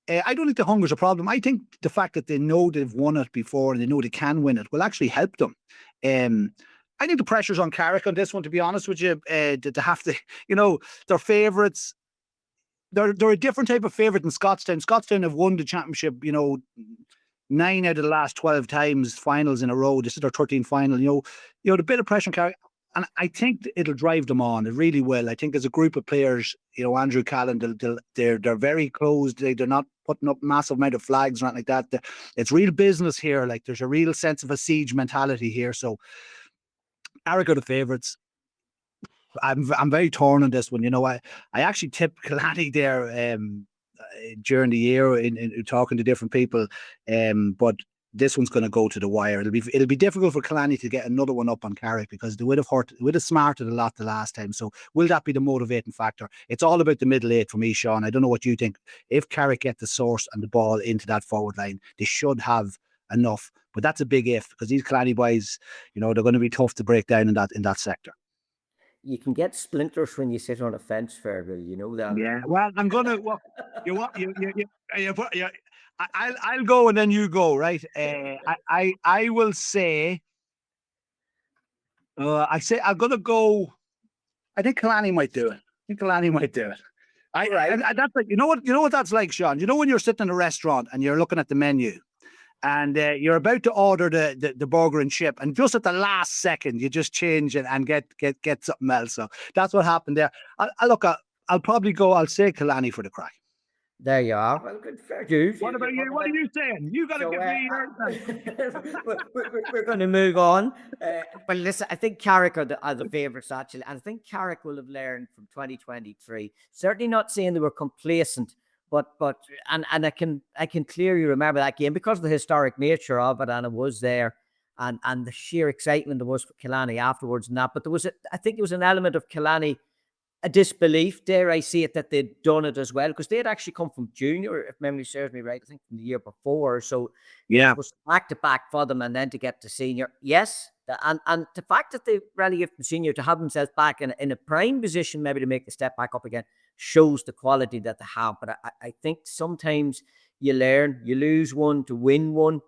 I don't think the hunger's a problem. I think the fact that they know they've won it before and they know they can win it will actually help them. I think the pressure's on Carrick on this one, to be honest with you, to have to, their favourites. They're a different type of favourite than Scottstown. Scottstown have won the championship, 9 out of the last 12 times finals in a row. This is their 13th final. You know, the bit of pressure on Carrick. And I think it'll drive them on. It really will. I think as a group of players, you know, Andrew Callan, they're very closed. They're not putting up massive amount of flags or anything like that. It's real business here. Like, there's a real sense of a siege mentality here. So Carrick are the favourites. I'm very torn on this one. You know, I actually tipped Killanny there during the year in talking to different people, but this one's going to go to the wire. It'll be difficult for Killanny to get another one up on Carrick because they would have smarted a lot the last time. So will that be the motivating factor? It's all about the middle eight for me, Sean. I don't know what you think. If Carrick get the source and the ball into that forward line, they should have enough. But that's a big if, because these Killanny boys, you know, they're going to be tough to break down in that sector. You can get splinters when you sit on a fence, Fergal. You know that. Yeah. Well, I'm gonna. Well, I'll go and then you go, right? I will say. I'm gonna go. I think Killanny might do it. That's like, you know what that's like, Sean. You know when you're sitting in a restaurant and you're looking at the menu, and you're about to order the burger and chip, and just at the last second you just change it and get something else. So that's what happened there. I'll probably go. I'll say Killanny for the crack. There you are. Well, good, fair dues. What about you? What are you saying? You got to give me your. We're going to move on. Well, listen, I think Carrick are the favourites, actually. And I think Carrick will have learned from 2023. Certainly not saying they were complacent, but I can clearly remember that game because of the historic nature of it, and it was there, and the sheer excitement there was for Killanny afterwards and that. But I think there was an element of Killanny, a disbelief, dare I say it, that they'd done it as well, because they had actually come from junior, if memory serves me right, I think from the year before. So yeah, it was back to back for them, and then to get to senior. Yes, and the fact that they relegated from senior to have themselves back in a prime position, maybe to make the step back up again, shows the quality that they have. But I think sometimes you learn, you lose one to win one,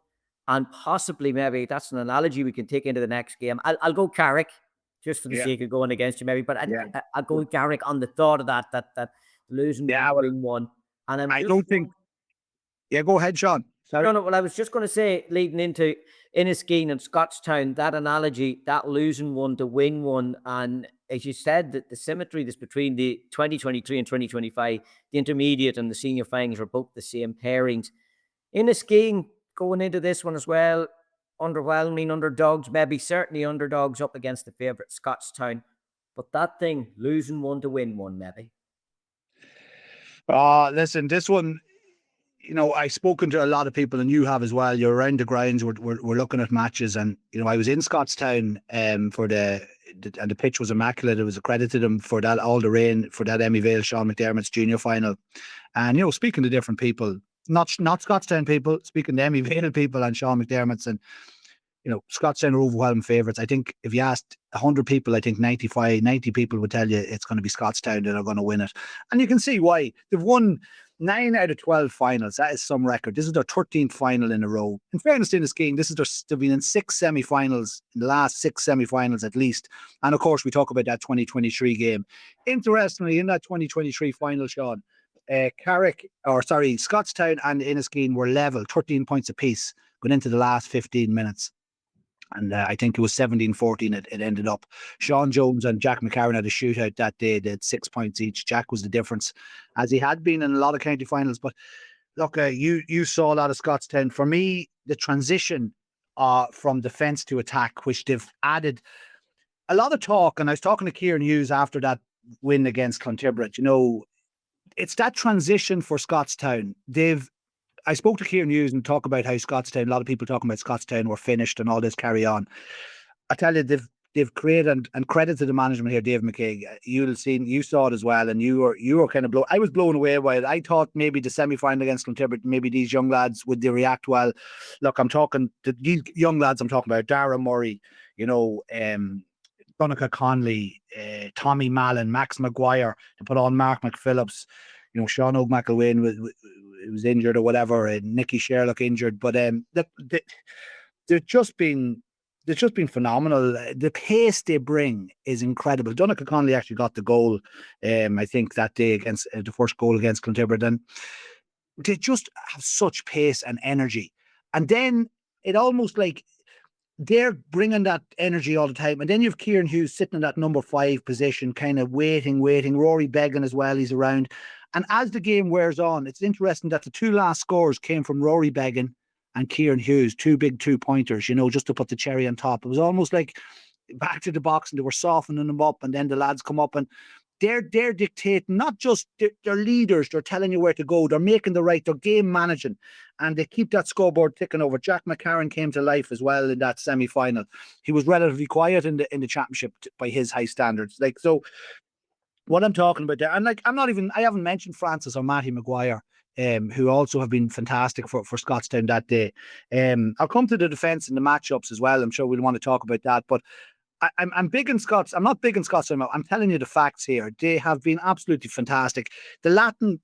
and possibly maybe that's an analogy we can take into the next game. I'll go Carrick, just for the sake of going against you, maybe. But I'll go with Carrick on the thought of that losing win one. And I don't think. Yeah, go ahead, Sean. Sorry. No. Well, I was just going to say, leading into Inniskeen and Scottstown, that analogy, that losing one to win one, and as you said, that the symmetry that's between the 2023 and 2025, the intermediate and the senior finals are both the same pairings. Inniskeen going into this one as well, underwhelming underdogs, maybe certainly underdogs up against the favourite Scottstown. But that thing, losing one to win one, maybe. Listen, this one, you know, I've spoken to a lot of people, and you have as well. You're around the grounds. We're looking at matches, and you know, I was in Scottstown and the pitch was immaculate. It was accredited to them for that, all the rain, for that Emmy Vale Sean McDermott's junior final. And you know, speaking to different people, not Scottstown people, speaking to Emmy Vale people and Sean McDermott's, and you know, Scottstown are overwhelming favourites. I think if you asked 100 people, I think 90 people would tell you it's going to be Scottstown that are going to win it. And you can see why. They've won 9 out of 12 finals. That is some record. This is their 13th final in a row. In fairness to Inniskeen, they've been in 6 semi-finals, in the last 6 semi-finals at least. And of course, we talk about that 2023 game. Interestingly, in that 2023 final, Sean, Scottstown and Inniskeen were level, 13 points apiece, going into the last 15 minutes. And I think it was 17-14 it ended up. Sean Jones and Jack McCarron had a shootout that day. They had 6 points each. Jack was the difference, as he had been in a lot of county finals. But look, you saw a lot of Scottstown. For me, the transition from defence to attack, which they've added a lot of talk, and I was talking to Kieran Hughes after that win against Clontibret, you know, it's that transition for Scottstown. I spoke to Kieran Hughes and talk about how Scottstown, a lot of people talking about Scottstown were finished and all this carry on. I tell you, they've created, and credit to the management here, Dave McKay. You saw it as well, and you were kind of blown. I was blown away by it. I thought maybe the semi-final against Clontibret, maybe these young lads, would they react well? Look, I'm talking these young lads. I'm talking about Dara Murray, you know, Donica Conley, Tommy Mallon, Max Maguire, to put on Mark McPhillips, you know, Sean O'McElwain was injured or whatever, and Nicky Sherlock injured, but they've just been phenomenal. The pace they bring is incredible. Donica Conley actually got the goal, I think, that day against the first goal against Clontibret, and they just have such pace and energy. And then it almost like they're bringing that energy all the time. And then you've Kieran Hughes sitting in that number 5 position, kind of waiting. Rory Beggan as well, he's around. And as the game wears on, it's interesting that the 2 last scores came from Rory Beggan and Kieran Hughes, 2 big 2-pointers, just to put the cherry on top. It was almost like back to the box and they were softening them up, and then the lads come up and they're dictating, not just they're leaders, they're telling you where to go, they're making they're game managing, and they keep that scoreboard ticking over. Jack McCarron came to life as well in that semi-final. He was relatively quiet in the championship by his high standards. So what I'm talking about there, and I haven't mentioned Francis or Matty Maguire, who also have been fantastic for Scottstown that day. I'll come to the defence and the matchups as well. I'm sure we'll want to talk about that, but I'm big in Scots. I'm not big in Scottstown. I'm telling you the facts here. They have been absolutely fantastic. The Latin,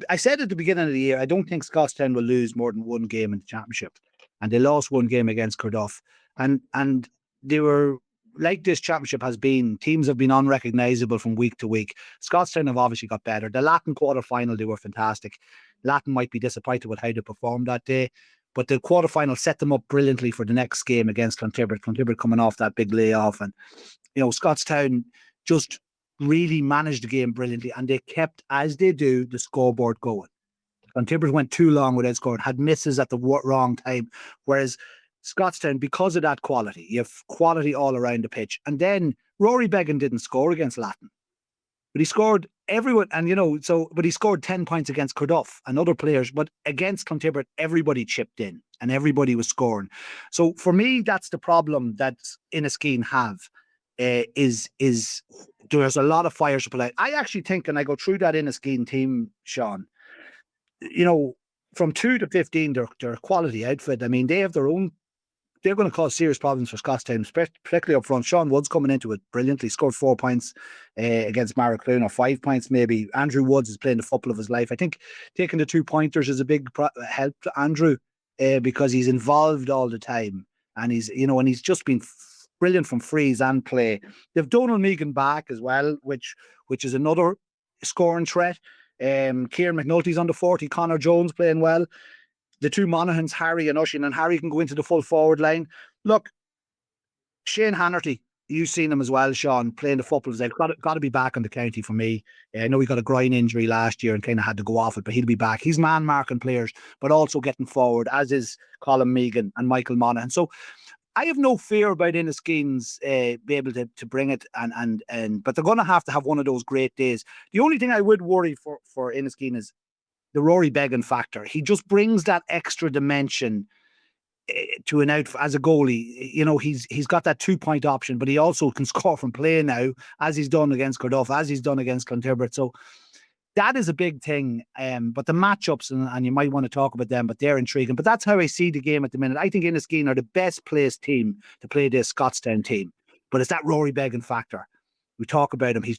I said at the beginning of the year, I don't think Scottstown will lose more than 1 game in the championship, and they lost 1 game against Cardiff, and they were. Like this championship has been, teams have been unrecognisable from week to week. Scottstown have obviously got better. The Latin quarter-final, they were fantastic. Latin might be disappointed with how they performed that day, but the quarter-final set them up brilliantly for the next game against Clontibret. Clontibret coming off that big layoff, and Scottstown just really managed the game brilliantly, and they kept, as they do, the scoreboard going. Clontibret went too long without scoring, had misses at the wrong time, whereas Scottstown, because of that quality, you have quality all around the pitch. And then Rory Beggan didn't score against Latin, but he scored everyone, and but he scored 10 points against Cardiff and other players. But against Clontibret, everybody chipped in and everybody was scoring. So for me, that's the problem that Inniskeen have. Is there's a lot of fire supply. I actually think, and I go through that Inniskeen team, Sean, from 2 to 15, they're a quality outfit. I mean, they have their own. They're going to cause serious problems for Scottstown, particularly up front. Sean Woods coming into it brilliantly, scored 4 points against Maracloon, or 5 points maybe. Andrew Woods is playing the football of his life. I think taking the 2-pointers is a big help to Andrew because he's involved all the time, and he's just been brilliant from frees and play. They've Donal Megan back as well, which is another scoring threat. Kieran McNulty's on the 40, Connor Jones playing well. The 2 Monaghans, Harry and Ushin, and Harry can go into the full forward line. Look, Shane Hannerty, you've seen him as well, Sean, playing the football. He's got to be back on the county for me. I know he got a groin injury last year and kind of had to go off it, but he'll be back. He's man-marking players, but also getting forward, as is Colin Megan and Michael Monaghan. So I have no fear about Inniskeen's be able to bring it, but they're going to have one of those great days. The only thing I would worry for Inniskeen is the Rory Beggan factor. He just brings that extra dimension to an out as a goalie. He's got that 2-point option, but he also can score from play now, as he's done against Cardiff, as he's done against Clontibret. So that is a big thing. But the matchups, and you might want to talk about them, but they're intriguing. But that's how I see the game at the minute. I think Inniskeen are the best placed team to play this Scottstown team. But it's that Rory Beggan factor. We talk about him. He's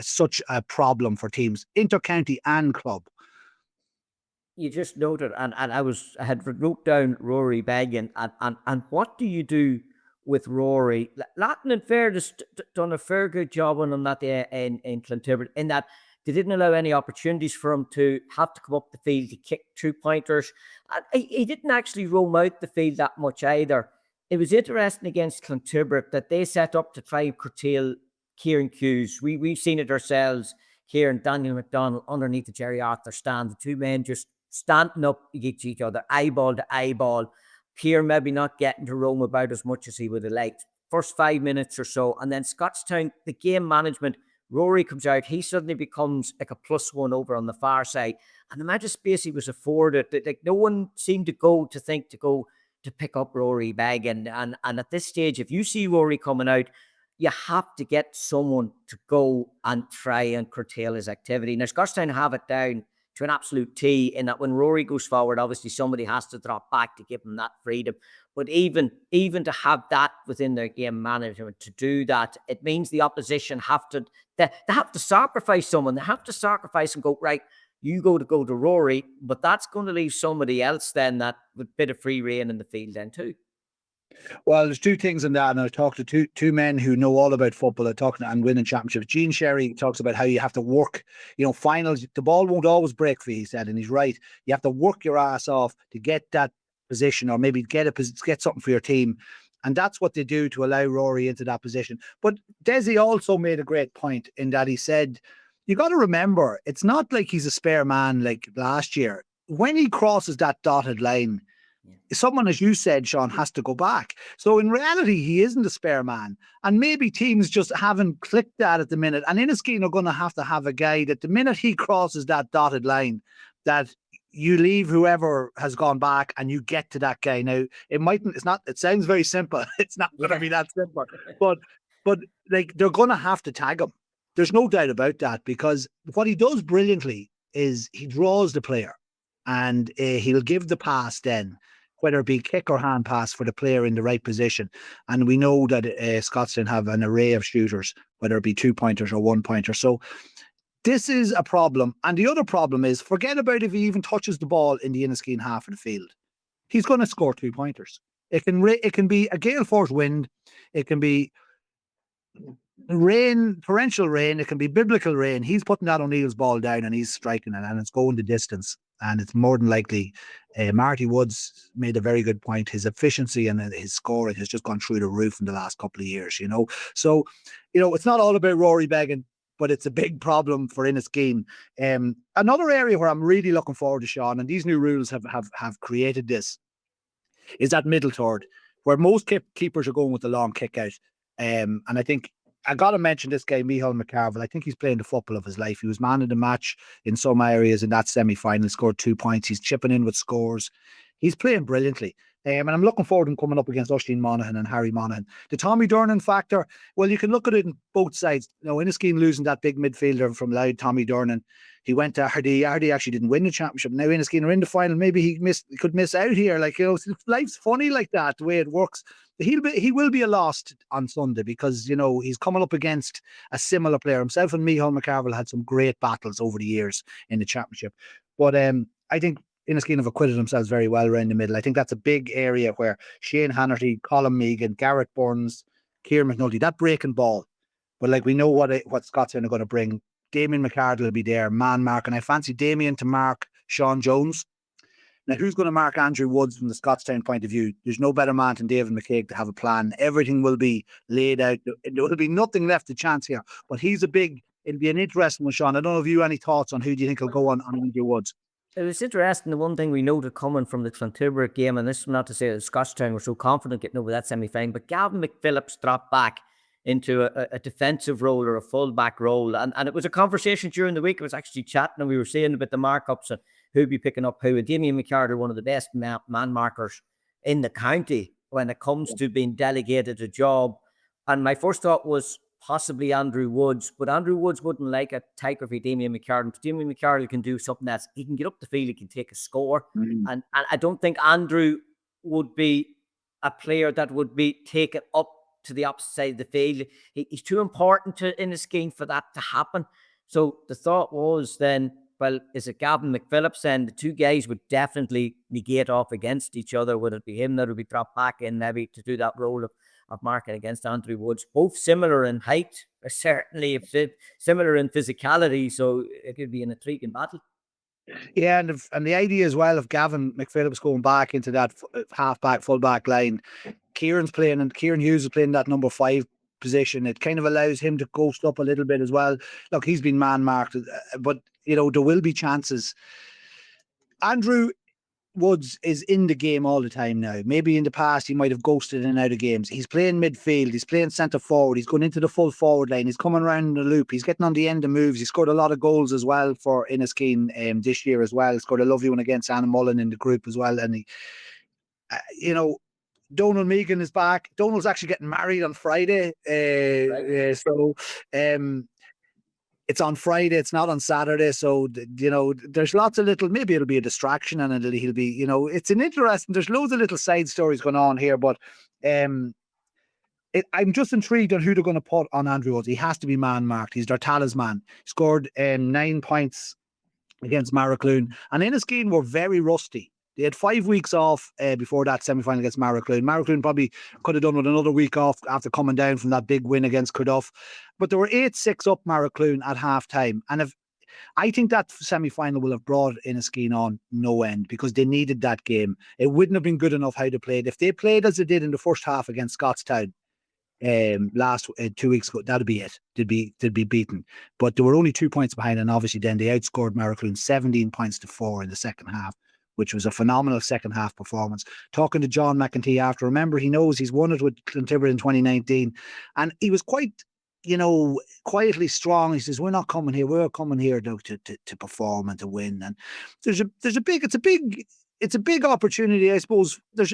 such a problem for teams, intercounty and club. You just noted, and I had wrote down Rory Beggan, and what do you do with Rory? Latin and Fairness done a fair good job on him that day in Clontibret, in that they didn't allow any opportunities for him to have to come up the field to kick 2-pointers. He didn't actually roam out the field that much either. It was interesting against Clontibret that they set up to try and curtail Kieran Hughes. We've seen it ourselves here, and Daniel McDonald underneath the Jerry Arthur stand. The 2 men just standing up against each other, eyeball to eyeball. Kieran maybe not getting to roam about as much as he would have liked. First 5 minutes or so, and then Scottstown, the game management, Rory comes out, he suddenly becomes like a +1 over on the far side. And the amount of space he was afforded, like no one seemed to go to pick up Rory Beggan. And at this stage, if you see Rory coming out, you have to get someone to go and try and curtail his activity. Now, Scottstown have it down to an absolute T in that when Rory goes forward, obviously somebody has to drop back to give him that freedom. But even to have that within their game management, to do that, it means the opposition they have to sacrifice someone. They have to sacrifice and go, right, you go to Rory, but that's going to leave somebody else then that with a bit of free rein in the field then too. Well, there's two things in that, and I talked to two men who know all about football. I talked and winning championships. Gene Sherry talks about how you have to work. Finals, the ball won't always break for you, he said, and he's right. You have to work your ass off to get that position, or maybe get something for your team, and that's what they do to allow Rory into that position. But Desi also made a great point in that he said, you got to remember, it's not like he's a spare man like last year. When he crosses that dotted line, someone, as you said, Sean, has to go back. So in reality, he isn't a spare man. And maybe teams just haven't clicked that at the minute. And Inniskeen are going to have a guy that the minute he crosses that dotted line, that you leave whoever has gone back and you get to that guy. Now, it sounds very simple. It's not going to be that simple. But like, they're going to have to tag him. There's no doubt about that, because what he does brilliantly is he draws the player, and he'll give the pass then, whether it be kick or hand pass, for the player in the right position. And we know that Scottstown have an array of shooters, whether it be 2-pointers or 1-pointers. So this is a problem. And the other problem is, forget about if he even touches the ball in the Inniskeen half of the field. He's going to score 2-pointers. It can be a gale force wind. It can be rain, torrential rain. It can be biblical rain. He's putting that O'Neill's ball down and he's striking it, and it's going the distance. And it's more than likely, Marty Woods made a very good point. His efficiency and his scoring has just gone through the roof in the last couple of years, So, it's not all about Rory begging, but it's a big problem for Inniskeen. Another area where I'm really looking forward to, Sean, and these new rules have created this, is that middle third, where most keepers are going with the long kick out. And I think I got to mention this guy, Micheál McCaffrey. I think he's playing the football of his life. He was man of the match in some areas in that semi-final, scored 2 points. He's chipping in with scores. He's playing brilliantly. And I'm looking forward to him coming up against Oisín Monaghan and Harry Monaghan. The Tommy Durnan factor, well, you can look at it in both sides. Inniskeen losing that big midfielder from Loud, Tommy Durnan. He went to Ardee. Ardee actually didn't win the championship. Now Inniskeen are in the final. Maybe he could miss out here. Life's funny like that, the way it works. He will be a loss on Sunday, because he's coming up against a similar player. Himself and Micheál McCaffrey had some great battles over the years in the championship. But I think Inniskeen have acquitted themselves very well around the middle. I think that's a big area where Shane Hannerty, Colin Meagan, Garrett Burns, Kieran McNulty, that breaking ball. But we know what Scottstown are going to bring. Damien McCardle will be there, man mark, and I fancy Damien to mark Sean Jones. Now, who's going to mark Andrew Woods from the Scottstown point of view? There's no better man than David McCaig to have a plan. Everything will be laid out. There will be nothing left to chance here. But it'll be an interesting one, Sean. I don't know if you have any thoughts on who do you think will go on Andrew Woods. It was interesting. The one thing we noted coming from the Clontilbrook game, and this is not to say that Scottstown were so confident getting over that semi-final, but Gavin McPhillips dropped back into a defensive role or a full-back role. And it was a conversation during the week. I was actually chatting, and we were saying about the markups and who'd be picking up who. Damien McCardle, one of the best man markers in the county when it comes to being delegated a job. And my first thought was possibly Andrew Woods, but Andrew Woods wouldn't like a type of Damien McCardle. Damien McCardle can do something else. He can get up the field, he can take a score. And I don't think Andrew would be a player that would be taken up to the opposite side of the field. He's too important to Inniskeen for that to happen. So the thought was then, well, is it Gavin McPhillips? And the two guys would definitely negate off against each other. Would it be him that would be dropped back in maybe to do that role of marking against Andrew Woods? Both similar in height, certainly similar in physicality, so it could be an intriguing battle. Yeah, and the idea as well of Gavin McPhillips going back into that half-back, full-back line. Kieran Hughes is playing that number 5 position. It kind of allows him to ghost up a little bit as well. Look, he's been man-marked, but, there will be chances. Andrew Woods is in the game all the time now. Maybe in the past he might have ghosted in and out of games. He's playing midfield. He's playing centre forward. He's going into the full forward line. He's coming around the loop. He's getting on the end of moves. He scored a lot of goals as well for Inniskeen this year as well. He scored a lovely one against Anna Mullen in the group as well. And Donald Meagan is back. Donald's actually getting married on Friday. It's on Friday. It's not on Saturday. So, there's lots of little, maybe it'll be a distraction and he'll be, it's an interesting, there's loads of little side stories going on here, but I'm just intrigued on who they're going to put on Andrew Woods. He has to be man-marked. He's their talisman. He scored 9 points against Maracloon. And Inniskeen were very rusty. They had 5 weeks off before that semi-final against Maracloon. Maracloon probably could have done with another week off after coming down from that big win against Carduff. But they were 8-6 up Maracloon at half-time. And I think that semi-final will have brought Inniskeen on no end because they needed that game. It wouldn't have been good enough how they played. If they played as they did in the first half against Scottstown, 2 weeks ago, that'd be it. They'd be beaten. But they were only 2 points behind, and obviously then they outscored Maracloon 17 points to 4 in the second half, which was a phenomenal second half performance. Talking to John McEntee after, remember, he knows he's won it with Clontibbert in 2019, and he was quite, quietly strong. He says, we're not coming here, we're coming here to perform and to win. And it's a big opportunity, I suppose. There's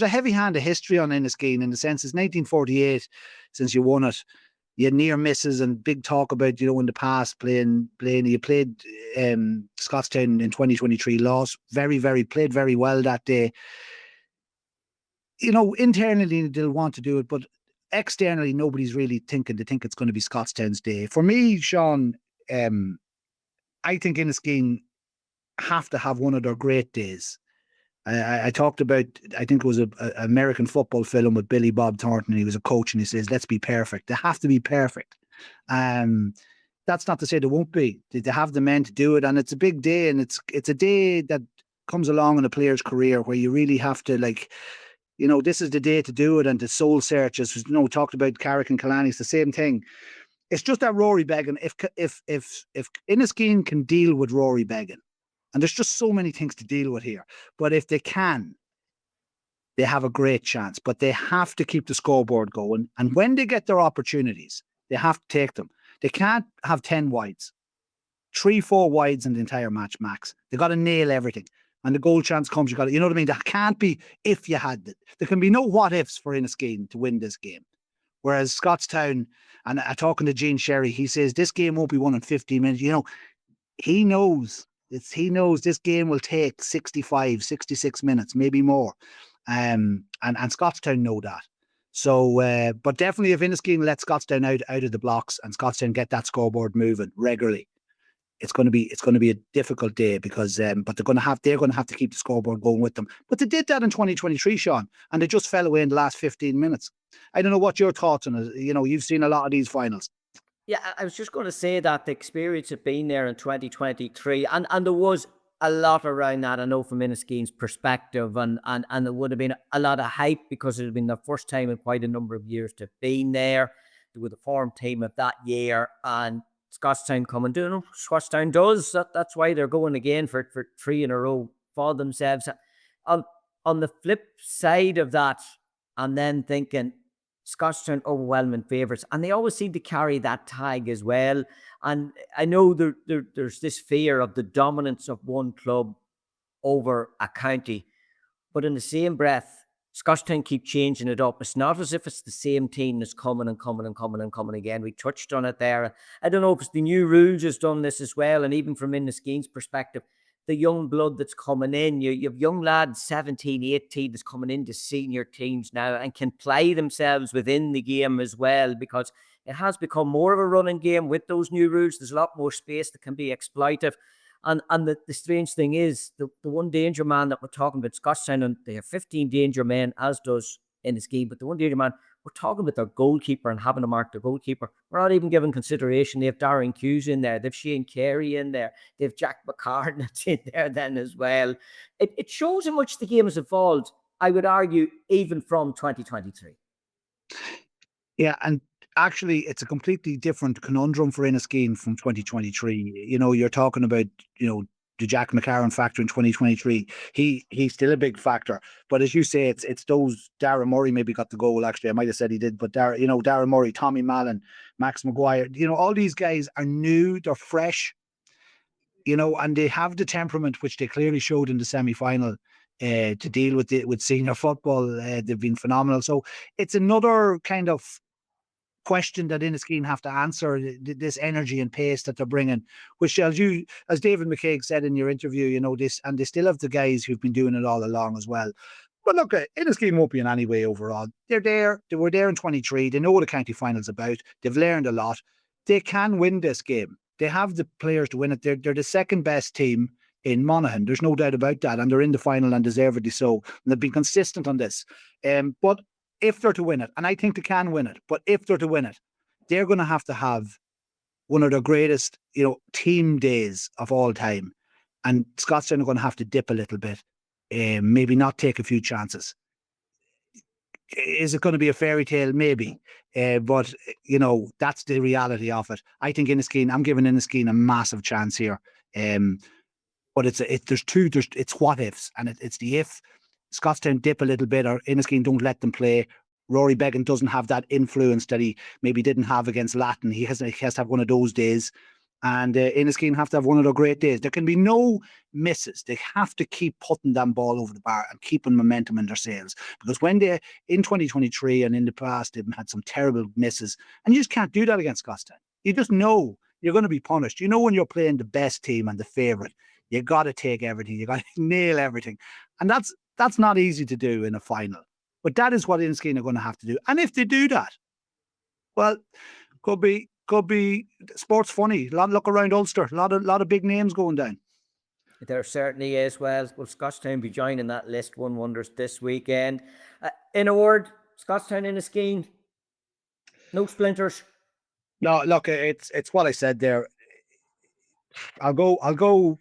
a heavy hand of history on Inniskeen in the sense it's 1948 since you won it. You had near misses and big talk about, in the past playing. You played Scottstown in 2023, lost played very well that day. Internally they'll want to do it, but externally nobody's really thinking. They think it's going to be Scottstown's day. For me, Sean, I think Inniskeen have to have one of their great days. I talked about, I think it was an American football film with Billy Bob Thornton. He was a coach and he says, let's be perfect. They have to be perfect. That's not to say they won't be. They have the men to do it, and it's a big day, and it's a day that comes along in a player's career where you really have to, this is the day to do it, and to soul search. As talked about Carrick and Killanny, it's the same thing. It's just that Rory Beggan, if Inniskeen can deal with Rory Beggan, and there's just so many things to deal with here, but if they can, they have a great chance. But they have to keep the scoreboard going, and when they get their opportunities, they have to take them. They can't have 10 wides, 3-4 wides in the entire match max. They got to nail everything. And the goal chance comes, you got to, you know what I mean? That can't be if you had it. There can be no what ifs for Inniskeen to win this game. Whereas Scottstown, and talking to Gene Sherry, he says this game won't be won in 15 minutes. He knows this game will take 65, 66 minutes, maybe more. And Scottstown know that. So, but definitely if Inniskeen let Scottstown out of the blocks and Scottstown get that scoreboard moving regularly, it's going to be a difficult day because but they're going to have to keep the scoreboard going with them. But they did that in 2023, Sean, and they just fell away in the last 15 minutes. I don't know what your thoughts on it. You've seen a lot of these finals. Yeah, I was just going to say that the experience of being there in 2023, and there was a lot around that, I know, from Inniskeen's perspective, and there would have been a lot of hype because it had been the first time in quite a number of years to have been there. They were the form team of that year, and Scottstown coming down. Scottstown does. That's why they're going again for 3 in a row for themselves. On the flip side of that, I'm then thinking Scottstown overwhelming favourites, and they always seem to carry that tag as well. And I know there's this fear of the dominance of one club over a county, but in the same breath, Scottstown keep changing it up. It's not as if it's the same team that's coming again. We touched on it there. I don't know if it's the new rules has done this as well, and even from Inniskeen's perspective, the young blood that's coming in. You have young lads, 17, 18, that's coming into senior teams now and can play themselves within the game as well, because it has become more of a running game with those new rules. There's a lot more space that can be exploited. And the strange thing is, the one danger man that we're talking about, Scottstown, and they have 15 danger men, as does Inniskeen, but the one danger man, we're talking about their goalkeeper and having to mark their goalkeeper. We're not even giving consideration. They have Darren Hughes in there. They have Shane Carey in there. They have Jack McCartan that's in there then as well. It shows how much the game has evolved, I would argue, even from 2023. Yeah, and actually, it's a completely different conundrum for Inniskeen from 2023. You're talking about, the Jack McCarran factor in 2023. He's still a big factor. But as you say, it's those. Darren Murray maybe got the goal, actually. I might have said he did. But Darren Murray, Tommy Mallon, Max Maguire, all these guys are new, they're fresh, and they have the temperament, which they clearly showed in the semi-final, to deal with senior football. They've been phenomenal. So it's another kind of question that Inniskeen have to answer, this energy and pace that they're bringing, which, as David McCaig said in your interview, this, and they still have the guys who've been doing it all along as well. But look, Inniskeen won't be in any way overall. They're there. They were there in 23. They know what the county final's about. They've learned a lot. They can win this game. They have the players to win it. They're the second best team in Monaghan. There's no doubt about that. And they're in the final and deservedly so. And they've been consistent on this. But if they're to win it, and I think they can win it, but if they're to win it, they're going to have one of their greatest, team days of all time. And Scottstown are going to have to dip a little bit, maybe not take a few chances. Is it going to be a fairy tale? Maybe. But, that's the reality of it. I think I'm giving Inniskeen a massive chance here. But it's what ifs. And it's the if Scottstown dip a little bit or Inniskeen don't let them play. Rory Beggan doesn't have that influence that he maybe didn't have against Latin. He has to have one of those days. And Inniskeen have to have one of their great days. There can be no misses. They have to keep putting that ball over the bar and keeping momentum in their sails. Because when they, in 2023 and in the past, they've had some terrible misses. And you just can't do that against Scottstown. You just know you're going to be punished. You know when you're playing the best team and the favourite, you got to take everything. You got to nail everything. And that's not easy to do in a final. But that is what Inniskeen are going to have to do. And if they do that, well, could be sports funny. Look around Ulster. A lot of big names going down. There certainly is. Well, will Scottstown be joining that list? One wonders this weekend. In a word, Scottstown Inniskeen, no splinters. No, look, it's what I said there. I'll go.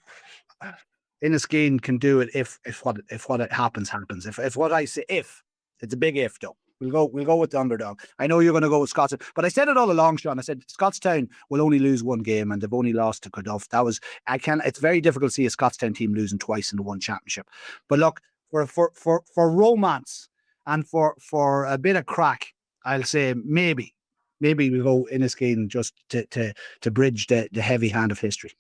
Inniskeen can do it if what it happens. If what I say, if it's a big if though. We'll go with the underdog. I know you're going to go with Scottstown, but I said it all along, Sean. I said Scottstown will only lose one game, and they've only lost to Carduff. It's very difficult to see a Scottstown team losing twice in the one championship. But look, for romance and for a bit of crack, I'll say maybe we'll go Inniskeen just to bridge the heavy hand of history.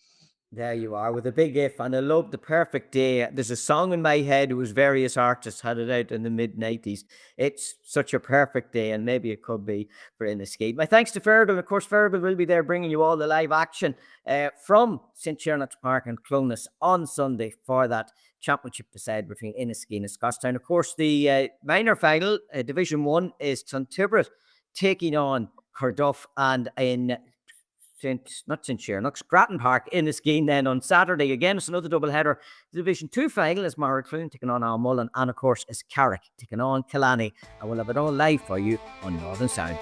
There you are with a big if, and I love the perfect day. There's a song in my head. It was various artists had it out in the mid-90s. It's such a perfect day, and maybe it could be for Inniskeen. My thanks to Fergal. Of course, Fergal will be there bringing you all the live action from St. Shannonside Park and Clonus on Sunday for that championship decide between Inniskeen and Scottstown. Of course, the minor final, Division 1, is Clontibbert taking on Carduff, and in Grattan Park in Inniskeen then on Saturday. Again, it's another double header. The Division 2 final is Monaghan taking on Mullen, and of course is Carrick taking on Killanny. And we'll have it all live for you on Northern Sound.